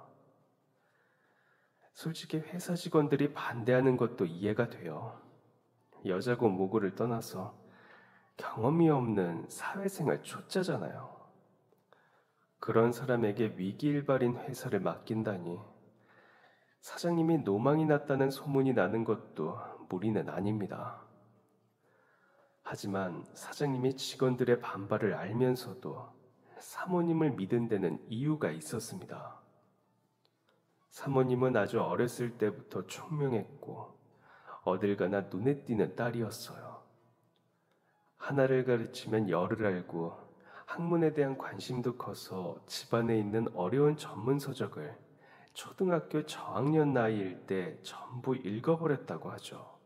Speaker 1: 솔직히 회사 직원들이 반대하는 것도 이해가 돼요. 여자고 뭐고를 떠나서 경험이 없는 사회생활 초짜잖아요. 그런 사람에게 위기일발인 회사를 맡긴다니 사장님이 노망이 났다는 소문이 나는 것도 무리는 아닙니다. 하지만 사장님이 직원들의 반발을 알면서도 사모님을 믿은 데는 이유가 있었습니다. 사모님은 아주 어렸을 때부터 총명했고 어딜 가나 눈에 띄는 딸이었어요. 하나를 가르치면 열을 알고 학문에 대한 관심도 커서 집안에 있는 어려운 전문 서적을 초등학교 저학년 나이일 때 전부 읽어버렸다고 하죠.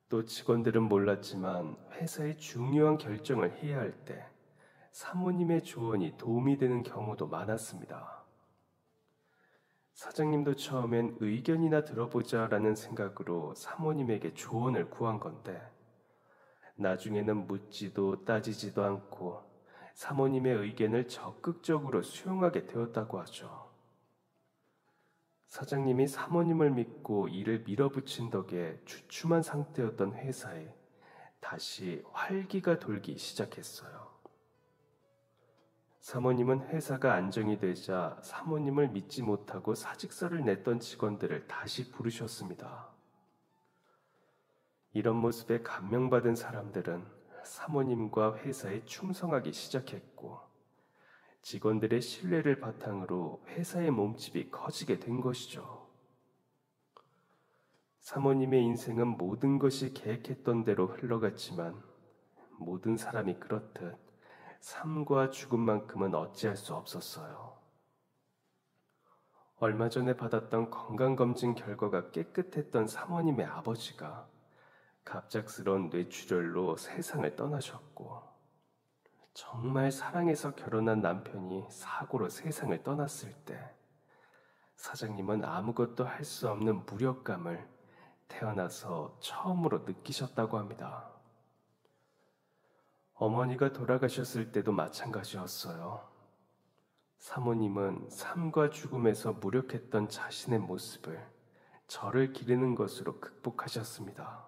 Speaker 1: 또 직원들은 몰랐지만 회사의 중요한 결정을 해야 할 때 사모님의 조언이 도움이 되는 경우도 많았습니다. 사장님도 처음엔 의견이나 들어보자라는 생각으로 사모님에게 조언을 구한 건데 나중에는 묻지도 따지지도 않고 사모님의 의견을 적극적으로 수용하게 되었다고 하죠. 사장님이 사모님을 믿고 일을 밀어붙인 덕에 주춤한 상태였던 회사에 다시 활기가 돌기 시작했어요. 사모님은 회사가 안정이 되자 사모님을 믿지 못하고 사직서를 냈던 직원들을 다시 부르셨습니다. 이런 모습에 감명받은 사람들은 사모님과 회사에 충성하기 시작했고 직원들의 신뢰를 바탕으로 회사의 몸집이 커지게 된 것이죠. 사모님의 인생은 모든 것이 계획했던 대로 흘러갔지만 모든 사람이 그렇듯 삶과 죽음만큼은 어찌할 수 없었어요. 얼마 전에 받았던 건강검진 결과가 깨끗했던 사모님의 아버지가 갑작스러운 뇌출혈로 세상을 떠나셨고 정말 사랑해서 결혼한 남편이 사고로 세상을 떠났을 때 사장님은 아무것도 할 수 없는 무력감을 태어나서 처음으로 느끼셨다고 합니다. 어머니가 돌아가셨을 때도 마찬가지였어요. 사모님은 삶과 죽음에서 무력했던 자신의 모습을 저를 기르는 것으로 극복하셨습니다.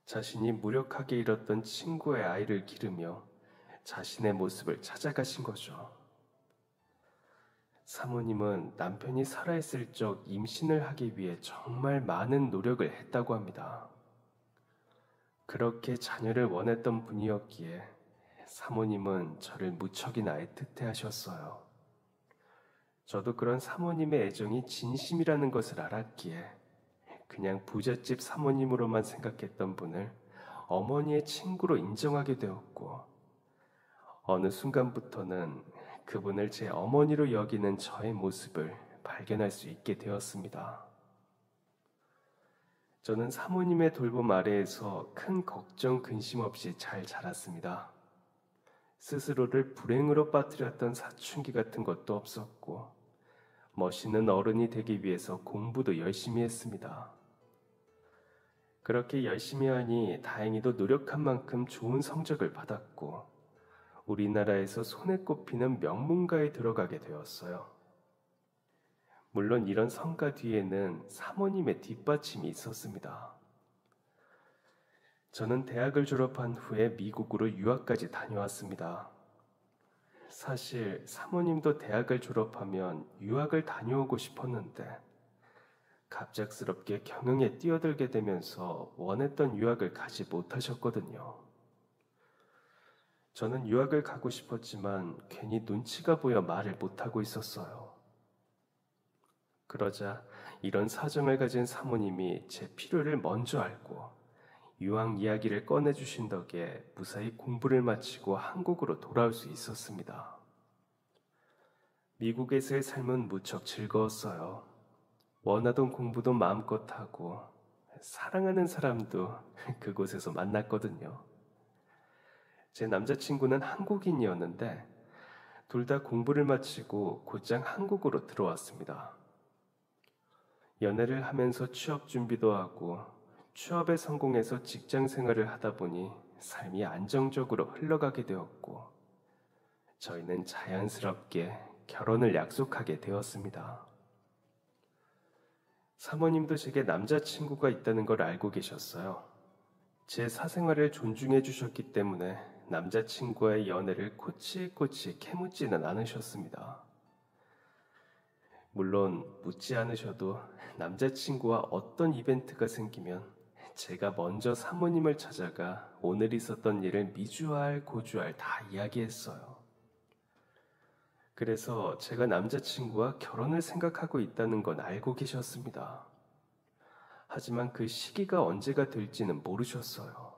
Speaker 1: 자신이 무력하게 잃었던 친구의 아이를 기르며 자신의 모습을 찾아가신 거죠. 사모님은 남편이 살아있을 적 임신을 하기 위해 정말 많은 노력을 했다고 합니다. 그렇게 자녀를 원했던 분이었기에 사모님은 저를 무척이나 애틋해 하셨어요. 저도 그런 사모님의 애정이 진심이라는 것을 알았기에 그냥 부잣집 사모님으로만 생각했던 분을 어머니의 친구로 인정하게 되었고, 어느 순간부터는 그분을 제 어머니로 여기는 저의 모습을 발견할 수 있게 되었습니다. 저는 사모님의 돌봄 아래에서 큰 걱정, 근심 없이 잘 자랐습니다. 스스로를 불행으로 빠뜨렸던 사춘기 같은 것도 없었고, 멋있는 어른이 되기 위해서 공부도 열심히 했습니다. 그렇게 열심히 하니 다행히도 노력한 만큼 좋은 성적을 받았고, 우리나라에서 손에 꼽히는 명문가에 들어가게 되었어요. 물론 이런 성과 뒤에는 사모님의 뒷받침이 있었습니다. 저는 대학을 졸업한 후에 미국으로 유학까지 다녀왔습니다. 사실 사모님도 대학을 졸업하면 유학을 다녀오고 싶었는데 갑작스럽게 경영에 뛰어들게 되면서 원했던 유학을 가지 못하셨거든요. 저는 유학을 가고 싶었지만 괜히 눈치가 보여 말을 못하고 있었어요. 그러자 이런 사정을 가진 사모님이 제 필요를 먼저 알고 유학 이야기를 꺼내주신 덕에 무사히 공부를 마치고 한국으로 돌아올 수 있었습니다. 미국에서의 삶은 무척 즐거웠어요. 원하던 공부도 마음껏 하고 사랑하는 사람도 그곳에서 만났거든요. 제 남자친구는 한국인이었는데 둘 다 공부를 마치고 곧장 한국으로 들어왔습니다. 연애를 하면서 취업 준비도 하고 취업에 성공해서 직장 생활을 하다 보니 삶이 안정적으로 흘러가게 되었고 저희는 자연스럽게 결혼을 약속하게 되었습니다. 사모님도 제게 남자친구가 있다는 걸 알고 계셨어요. 제 사생활을 존중해 주셨기 때문에 남자친구와의 연애를 코치코치 캐묻지는 않으셨습니다. 물론 묻지 않으셔도 남자친구와 어떤 이벤트가 생기면 제가 먼저 사모님을 찾아가 오늘 있었던 일을 미주알 고주알 다 이야기했어요. 그래서 제가 남자친구와 결혼을 생각하고 있다는 건 알고 계셨습니다. 하지만 그 시기가 언제가 될지는 모르셨어요.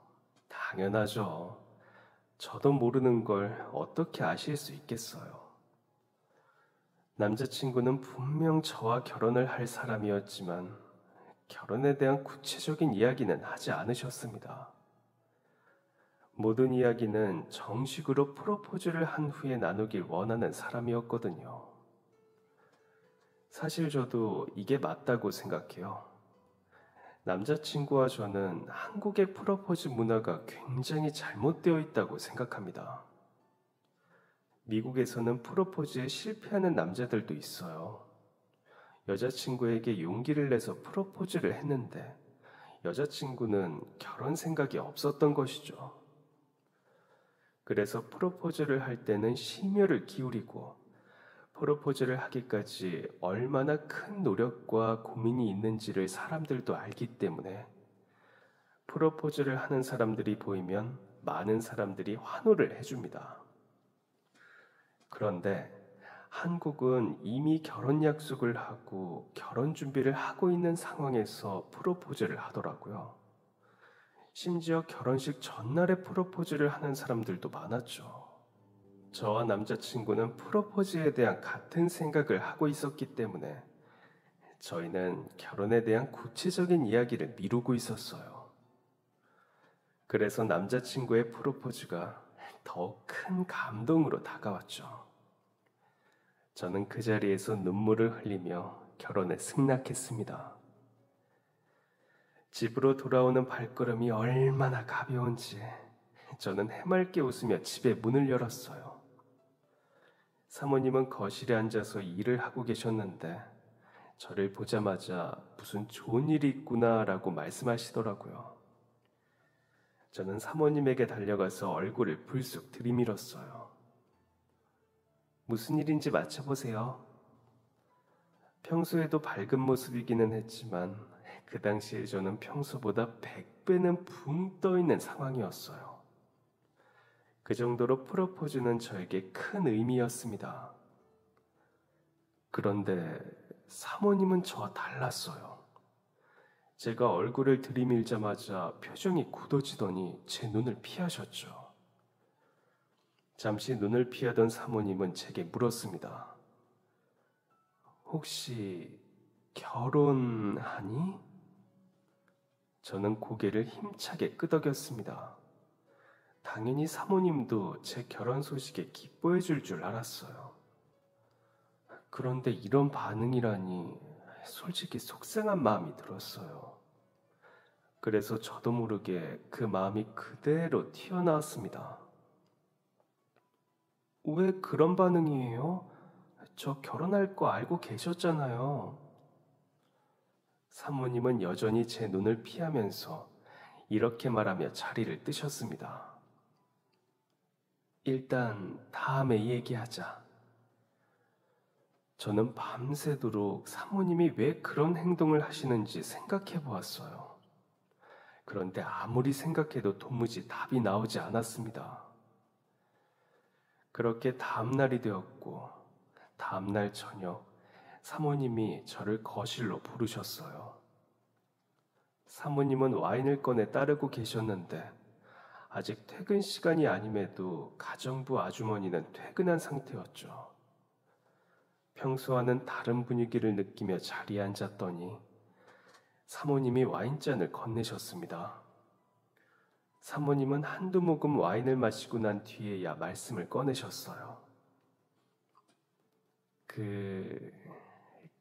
Speaker 1: 당연하죠. 저도 모르는 걸 어떻게 아실 수 있겠어요. 남자친구는 분명 저와 결혼을 할 사람이었지만 결혼에 대한 구체적인 이야기는 하지 않으셨습니다. 모든 이야기는 정식으로 프로포즈를 한 후에 나누길 원하는 사람이었거든요. 사실 저도 이게 맞다고 생각해요. 남자친구와 저는 한국의 프로포즈 문화가 굉장히 잘못되어 있다고 생각합니다. 미국에서는 프로포즈에 실패하는 남자들도 있어요. 여자친구에게 용기를 내서 프로포즈를 했는데 여자친구는 결혼 생각이 없었던 것이죠. 그래서 프로포즈를 할 때는 심혈을 기울이고 프로포즈를 하기까지 얼마나 큰 노력과 고민이 있는지를 사람들도 알기 때문에 프로포즈를 하는 사람들이 보이면 많은 사람들이 환호를 해줍니다. 그런데 한국은 이미 결혼 약속을 하고 결혼 준비를 하고 있는 상황에서 프로포즈를 하더라고요. 심지어 결혼식 전날에 프로포즈를 하는 사람들도 많았죠. 저와 남자친구는 프로포즈에 대한 같은 생각을 하고 있었기 때문에 저희는 결혼에 대한 구체적인 이야기를 미루고 있었어요. 그래서 남자친구의 프로포즈가 더욱 큰 감동으로 다가왔죠. 저는 그 자리에서 눈물을 흘리며 결혼에 승낙했습니다. 집으로 돌아오는 발걸음이 얼마나 가벼운지 저는 해맑게 웃으며 집에 문을 열었어요. 사모님은 거실에 앉아서 일을 하고 계셨는데 저를 보자마자 무슨 좋은 일이 있구나라고 말씀하시더라고요. 저는 사모님에게 달려가서 얼굴을 불쑥 들이밀었어요. 무슨 일인지 맞춰보세요. 평소에도 밝은 모습이기는 했지만 그 당시에 저는 평소보다 100배는 붕 떠 있는 상황이었어요. 그 정도로 프로포즈는 저에게 큰 의미였습니다. 그런데 사모님은 저와 달랐어요. 제가 얼굴을 들이밀자마자 표정이 굳어지더니 제 눈을 피하셨죠. 잠시 눈을 피하던 사모님은 제게 물었습니다. 혹시 결혼하니? 저는 고개를 힘차게 끄덕였습니다. 당연히 사모님도 제 결혼 소식에 기뻐해 줄 줄 알았어요. 그런데 이런 반응이라니 솔직히 속상한 마음이 들었어요. 그래서 저도 모르게 그 마음이 그대로 튀어나왔습니다. 왜 그런 반응이에요? 저 결혼할 거 알고 계셨잖아요. 사모님은 여전히 제 눈을 피하면서 이렇게 말하며 자리를 뜨셨습니다. 일단 다음에 얘기하자. 저는 밤새도록 사모님이 왜 그런 행동을 하시는지 생각해 보았어요. 그런데 아무리 생각해도 도무지 답이 나오지 않았습니다. 그렇게 다음날이 되었고, 다음날 저녁 사모님이 저를 거실로 부르셨어요. 사모님은 와인을 꺼내 따르고 계셨는데 아직 퇴근 시간이 아님에도 가정부 아주머니는 퇴근한 상태였죠. 평소와는 다른 분위기를 느끼며 자리에 앉았더니 사모님이 와인잔을 건네셨습니다. 사모님은 한두 모금 와인을 마시고 난 뒤에야 말씀을 꺼내셨어요.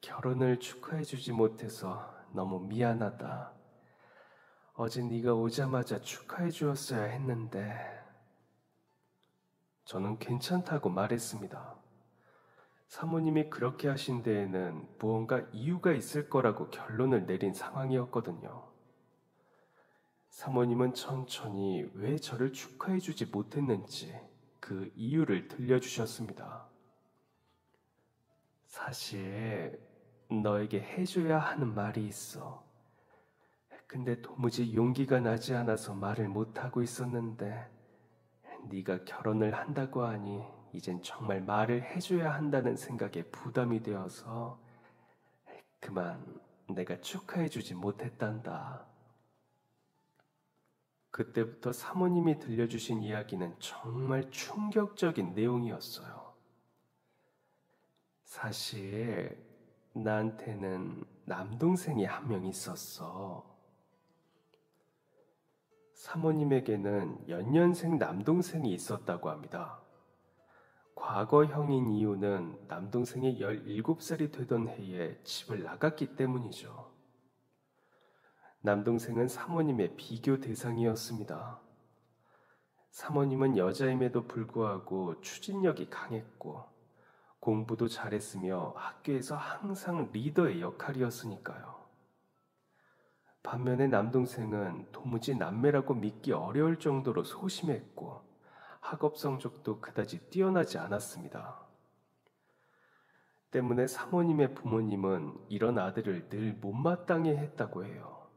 Speaker 1: 결혼을 축하해주지 못해서 너무 미안하다. 어제 네가 오자마자 축하해 주었어야 했는데. 저는 괜찮다고 말했습니다. 사모님이 그렇게 하신 데에는 무언가 이유가 있을 거라고 결론을 내린 상황이었거든요. 사모님은 천천히 왜 저를 축하해 주지 못했는지 그 이유를 들려주셨습니다. 사실 너에게 해줘야 하는 말이 있어. 근데 도무지 용기가 나지 않아서 말을 못하고 있었는데 네가 결혼을 한다고 하니 이젠 정말 말을 해줘야 한다는 생각에 부담이 되어서 그만 내가 축하해주지 못했단다. 그때부터 사모님이 들려주신 이야기는 정말 충격적인 내용이었어요. 사실 나한테는 남동생이 한 명 있었어. 사모님에게는 연년생 남동생이 있었다고 합니다. 과거형인 이유는 남동생이 17살이 되던 해에 집을 나갔기 때문이죠. 남동생은 사모님의 비교 대상이었습니다. 사모님은 여자임에도 불구하고 추진력이 강했고 공부도 잘했으며 학교에서 항상 리더의 역할이었으니까요. 반면에 남동생은 도무지 남매라고 믿기 어려울 정도로 소심했고 학업 성적도 그다지 뛰어나지 않았습니다. 때문에 사모님의 부모님은 이런 아들을 늘 못마땅해 했다고 해요.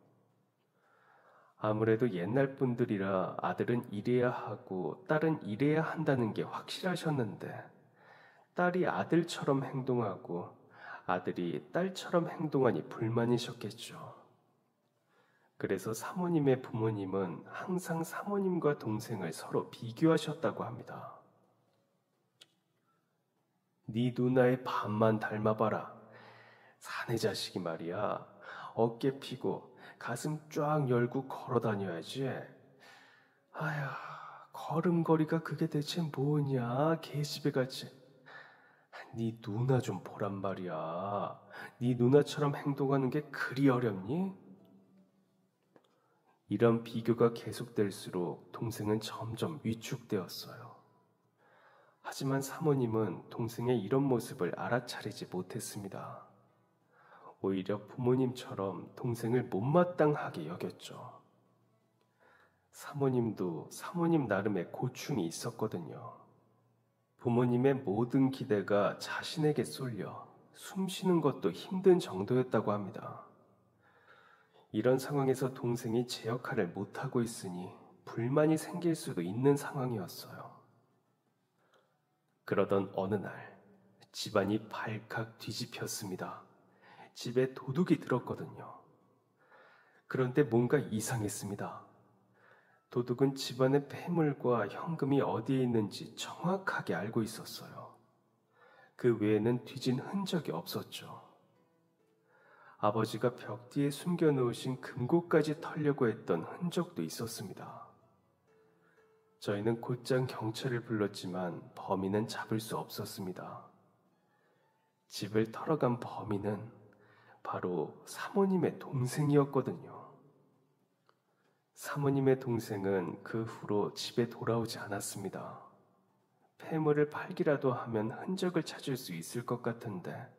Speaker 1: 아무래도 옛날 분들이라 아들은 이래야 하고 딸은 이래야 한다는 게 확실하셨는데 딸이 아들처럼 행동하고 아들이 딸처럼 행동하니 불만이셨겠죠. 그래서 사모님의 부모님은 항상 사모님과 동생을 서로 비교하셨다고 합니다. 네 누나의 반만 닮아봐라. 사내 자식이 말이야. 어깨 피고 가슴 쫙 열고 걸어 다녀야지. 아휴, 걸음걸이가 그게 대체 뭐냐, 계집애같이. 네 누나 좀 보란 말이야. 네 누나처럼 행동하는 게 그리 어렵니? 이런 비교가 계속될수록 동생은 점점 위축되었어요. 하지만 사모님은 동생의 이런 모습을 알아차리지 못했습니다. 오히려 부모님처럼 동생을 못마땅하게 여겼죠. 사모님도 사모님 나름의 고충이 있었거든요. 부모님의 모든 기대가 자신에게 쏠려 숨 쉬는 것도 힘든 정도였다고 합니다. 이런 상황에서 동생이 제 역할을 못하고 있으니 불만이 생길 수도 있는 상황이었어요. 그러던 어느 날 집안이 발칵 뒤집혔습니다. 집에 도둑이 들었거든요. 그런데 뭔가 이상했습니다. 도둑은 집안의 폐물과 현금이 어디에 있는지 정확하게 알고 있었어요. 그 외에는 뒤진 흔적이 없었죠. 아버지가 벽 뒤에 숨겨놓으신 금고까지 털려고 했던 흔적도 있었습니다. 저희는 곧장 경찰을 불렀지만 범인은 잡을 수 없었습니다. 집을 털어간 범인은 바로 사모님의 동생이었거든요. 사모님의 동생은 그 후로 집에 돌아오지 않았습니다. 폐물을 팔기라도 하면 흔적을 찾을 수 있을 것 같은데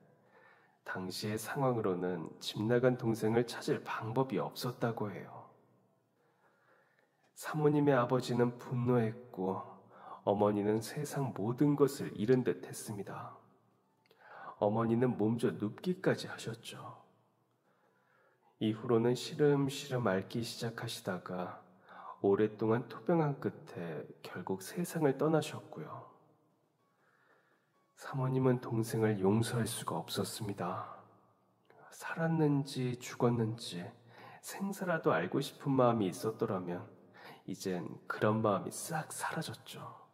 Speaker 1: 당시의 상황으로는 집 나간 동생을 찾을 방법이 없었다고 해요. 사모님의 아버지는 분노했고 어머니는 세상 모든 것을 잃은 듯 했습니다. 어머니는 몸져 눕기까지 하셨죠. 이후로는 시름시름 앓기 시작하시다가 오랫동안 투병한 끝에 결국 세상을 떠나셨고요. 사모님은 동생을 용서할 수가 없었습니다. 살았는지 죽었는지 생사라도 알고 싶은 마음이 있었더라면 이젠 그런 마음이 싹 사라졌죠.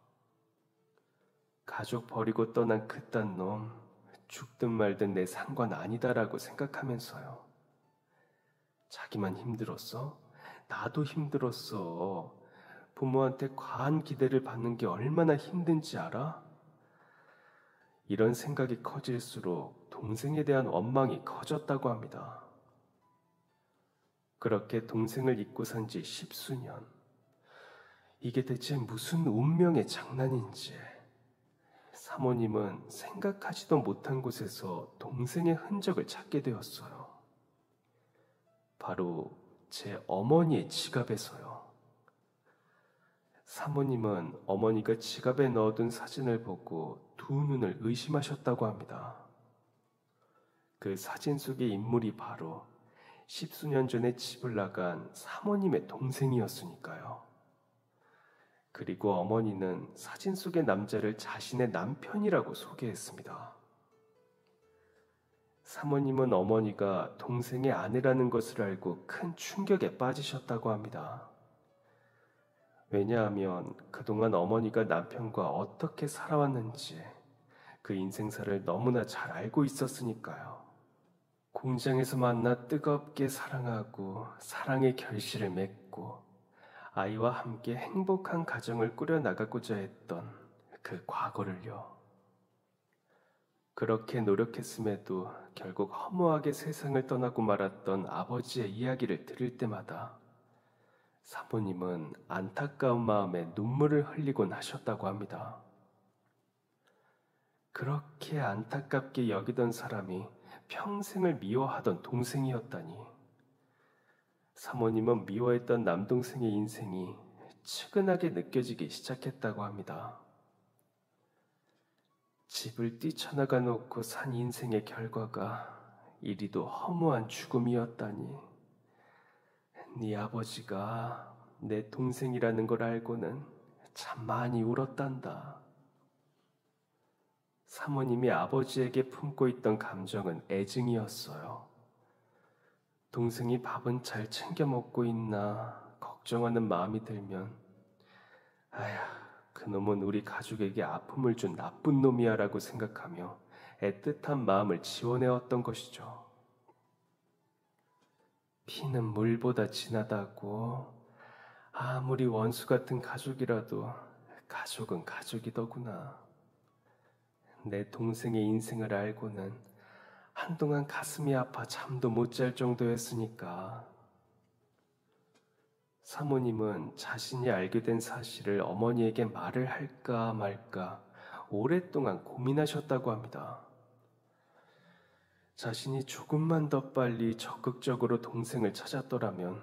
Speaker 1: 가족 버리고 떠난 그딴 놈 죽든 말든 내 상관 아니다라고 생각하면서요. 자기만 힘들었어? 나도 힘들었어. 부모한테 과한 기대를 받는 게 얼마나 힘든지 알아? 이런 생각이 커질수록 동생에 대한 원망이 커졌다고 합니다. 그렇게 동생을 잊고 산 지 10수년. 이게 대체 무슨 운명의 장난인지. 사모님은 생각하지도 못한 곳에서 동생의 흔적을 찾게 되었어요. 바로 제 어머니의 지갑에서요. 사모님은 어머니가 지갑에 넣어둔 사진을 보고 두 눈을 의심하셨다고 합니다. 그 사진 속의 인물이 바로 10수년 전에 집을 나간 사모님의 동생이었으니까요. 그리고 어머니는 사진 속의 남자를 자신의 남편이라고 소개했습니다. 사모님은 어머니가 동생의 아내라는 것을 알고 큰 충격에 빠지셨다고 합니다. 왜냐하면 그동안 어머니가 남편과 어떻게 살아왔는지 그 인생사를 너무나 잘 알고 있었으니까요. 공장에서 만나 뜨겁게 사랑하고 사랑의 결실을 맺고 아이와 함께 행복한 가정을 꾸려나가고자 했던 그 과거를요. 그렇게 노력했음에도 결국 허무하게 세상을 떠나고 말았던 아버지의 이야기를 들을 때마다 사모님은 안타까운 마음에 눈물을 흘리곤 하셨다고 합니다. 그렇게 안타깝게 여기던 사람이 평생을 미워하던 동생이었다니. 사모님은 미워했던 남동생의 인생이 측은하게 느껴지기 시작했다고 합니다. 집을 뛰쳐나가 놓고 산 인생의 결과가 이리도 허무한 죽음이었다니. 네 아버지가 내 동생이라는 걸 알고는 참 많이 울었단다. 사모님이 아버지에게 품고 있던 감정은 애증이었어요. 동생이 밥은 잘 챙겨 먹고 있나 걱정하는 마음이 들면 아휴, 그놈은 우리 가족에게 아픔을 준 나쁜 놈이야 라고 생각하며 애틋한 마음을 지워내었던 것이죠. 피는 물보다 진하다고. 아무리 원수 같은 가족이라도 가족은 가족이더구나. 내 동생의 인생을 알고는 한동안 가슴이 아파 잠도 못 잘 정도였으니까. 사모님은 자신이 알게 된 사실을 어머니에게 말을 할까 말까 오랫동안 고민하셨다고 합니다. 자신이 조금만 더 빨리 적극적으로 동생을 찾았더라면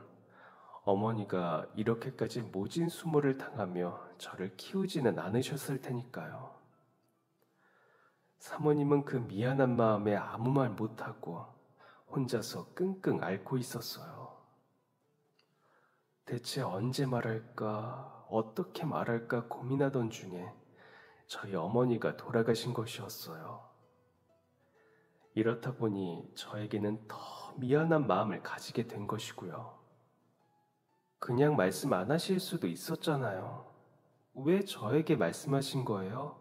Speaker 1: 어머니가 이렇게까지 모진 수모를 당하며 저를 키우지는 않으셨을 테니까요. 사모님은 그 미안한 마음에 아무 말 못하고 혼자서 끙끙 앓고 있었어요. 대체 언제 말할까, 어떻게 말할까 고민하던 중에 저희 어머니가 돌아가신 것이었어요. 이렇다 보니 저에게는 더 미안한 마음을 가지게 된 것이고요. 그냥 말씀 안 하실 수도 있었잖아요. 왜 저에게 말씀하신 거예요?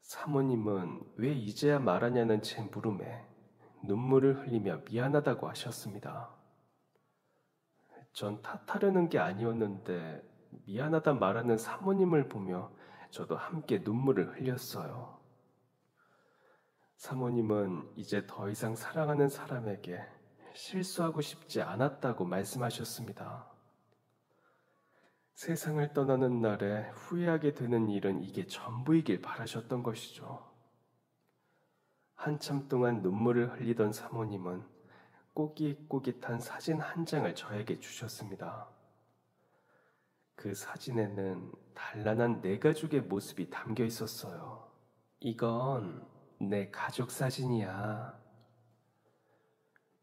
Speaker 1: 사모님은 왜 이제야 말하냐는 제 물음에 눈물을 흘리며 미안하다고 하셨습니다. 전 탓하려는 게 아니었는데 미안하다 말하는 사모님을 보며 저도 함께 눈물을 흘렸어요. 사모님은 이제 더 이상 사랑하는 사람에게 실수하고 싶지 않았다고 말씀하셨습니다. 세상을 떠나는 날에 후회하게 되는 일은 이게 전부이길 바라셨던 것이죠. 한참 동안 눈물을 흘리던 사모님은 꼬깃꼬깃한 사진 한 장을 저에게 주셨습니다. 그 사진에는 단란한 네 가족의 모습이 담겨 있었어요. 이건 내 가족 사진이야.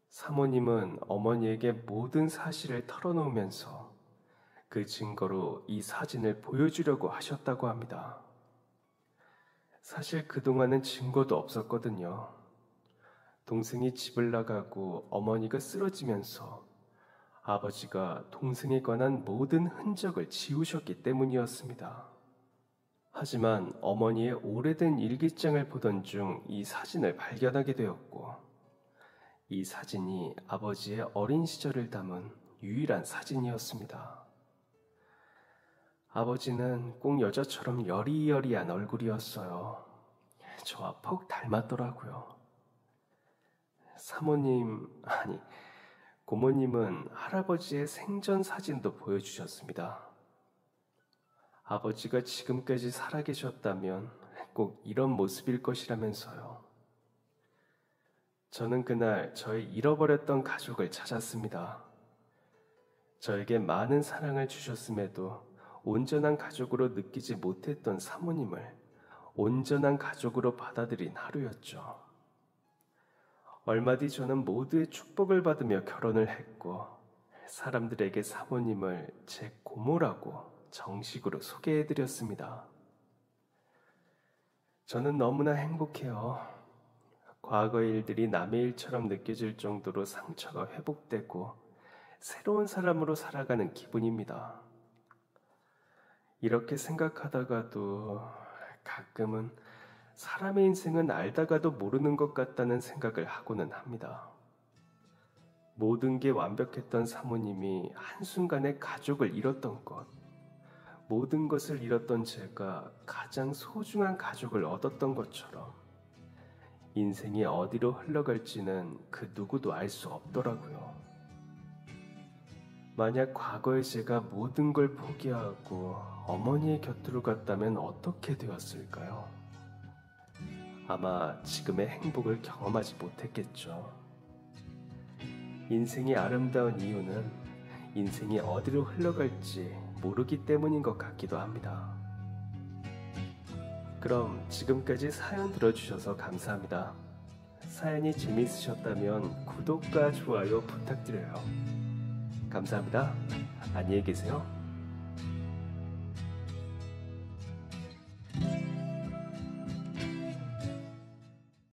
Speaker 1: 사모님은 어머니에게 모든 사실을 털어놓으면서 그 증거로 이 사진을 보여주려고 하셨다고 합니다. 사실 그동안은 증거도 없었거든요. 동생이 집을 나가고 어머니가 쓰러지면서 아버지가 동생에 관한 모든 흔적을 지우셨기 때문이었습니다. 하지만 어머니의 오래된 일기장을 보던 중 이 사진을 발견하게 되었고, 이 사진이 아버지의 어린 시절을 담은 유일한 사진이었습니다. 아버지는 꼭 여자처럼 여리여리한 얼굴이었어요. 저와 퍽 닮았더라고요. 사모님, 아니, 고모님은 할아버지의 생전 사진도 보여주셨습니다. 아버지가 지금까지 살아계셨다면 꼭 이런 모습일 것이라면서요. 저는 그날 저의 잃어버렸던 가족을 찾았습니다. 저에게 많은 사랑을 주셨음에도 온전한 가족으로 느끼지 못했던 사모님을 온전한 가족으로 받아들인 하루였죠. 얼마 뒤 저는 모두의 축복을 받으며 결혼을 했고, 사람들에게 사모님을 제 고모라고 정식으로 소개해드렸습니다. 저는 너무나 행복해요. 과거의 일들이 남의 일처럼 느껴질 정도로 상처가 회복되고 새로운 사람으로 살아가는 기분입니다. 이렇게 생각하다가도 가끔은 사람의 인생은 알다가도 모르는 것 같다는 생각을 하고는 합니다. 모든 게 완벽했던 사모님이 한순간에 가족을 잃었던 것, 모든 것을 잃었던 제가 가장 소중한 가족을 얻었던 것처럼 인생이 어디로 흘러갈지는 그 누구도 알 수 없더라고요. 만약 과거의 제가 모든 걸 포기하고 어머니의 곁으로 갔다면 어떻게 되었을까요? 아마 지금의 행복을 경험하지 못했겠죠. 인생이 아름다운 이유는 인생이 어디로 흘러갈지 모르기 때문인 것 같기도 합니다. 그럼 지금까지 사연 들어주셔서 감사합니다. 사연이 재미있으셨다면 구독과 좋아요 부탁드려요. 감사합니다. 안녕히 계세요.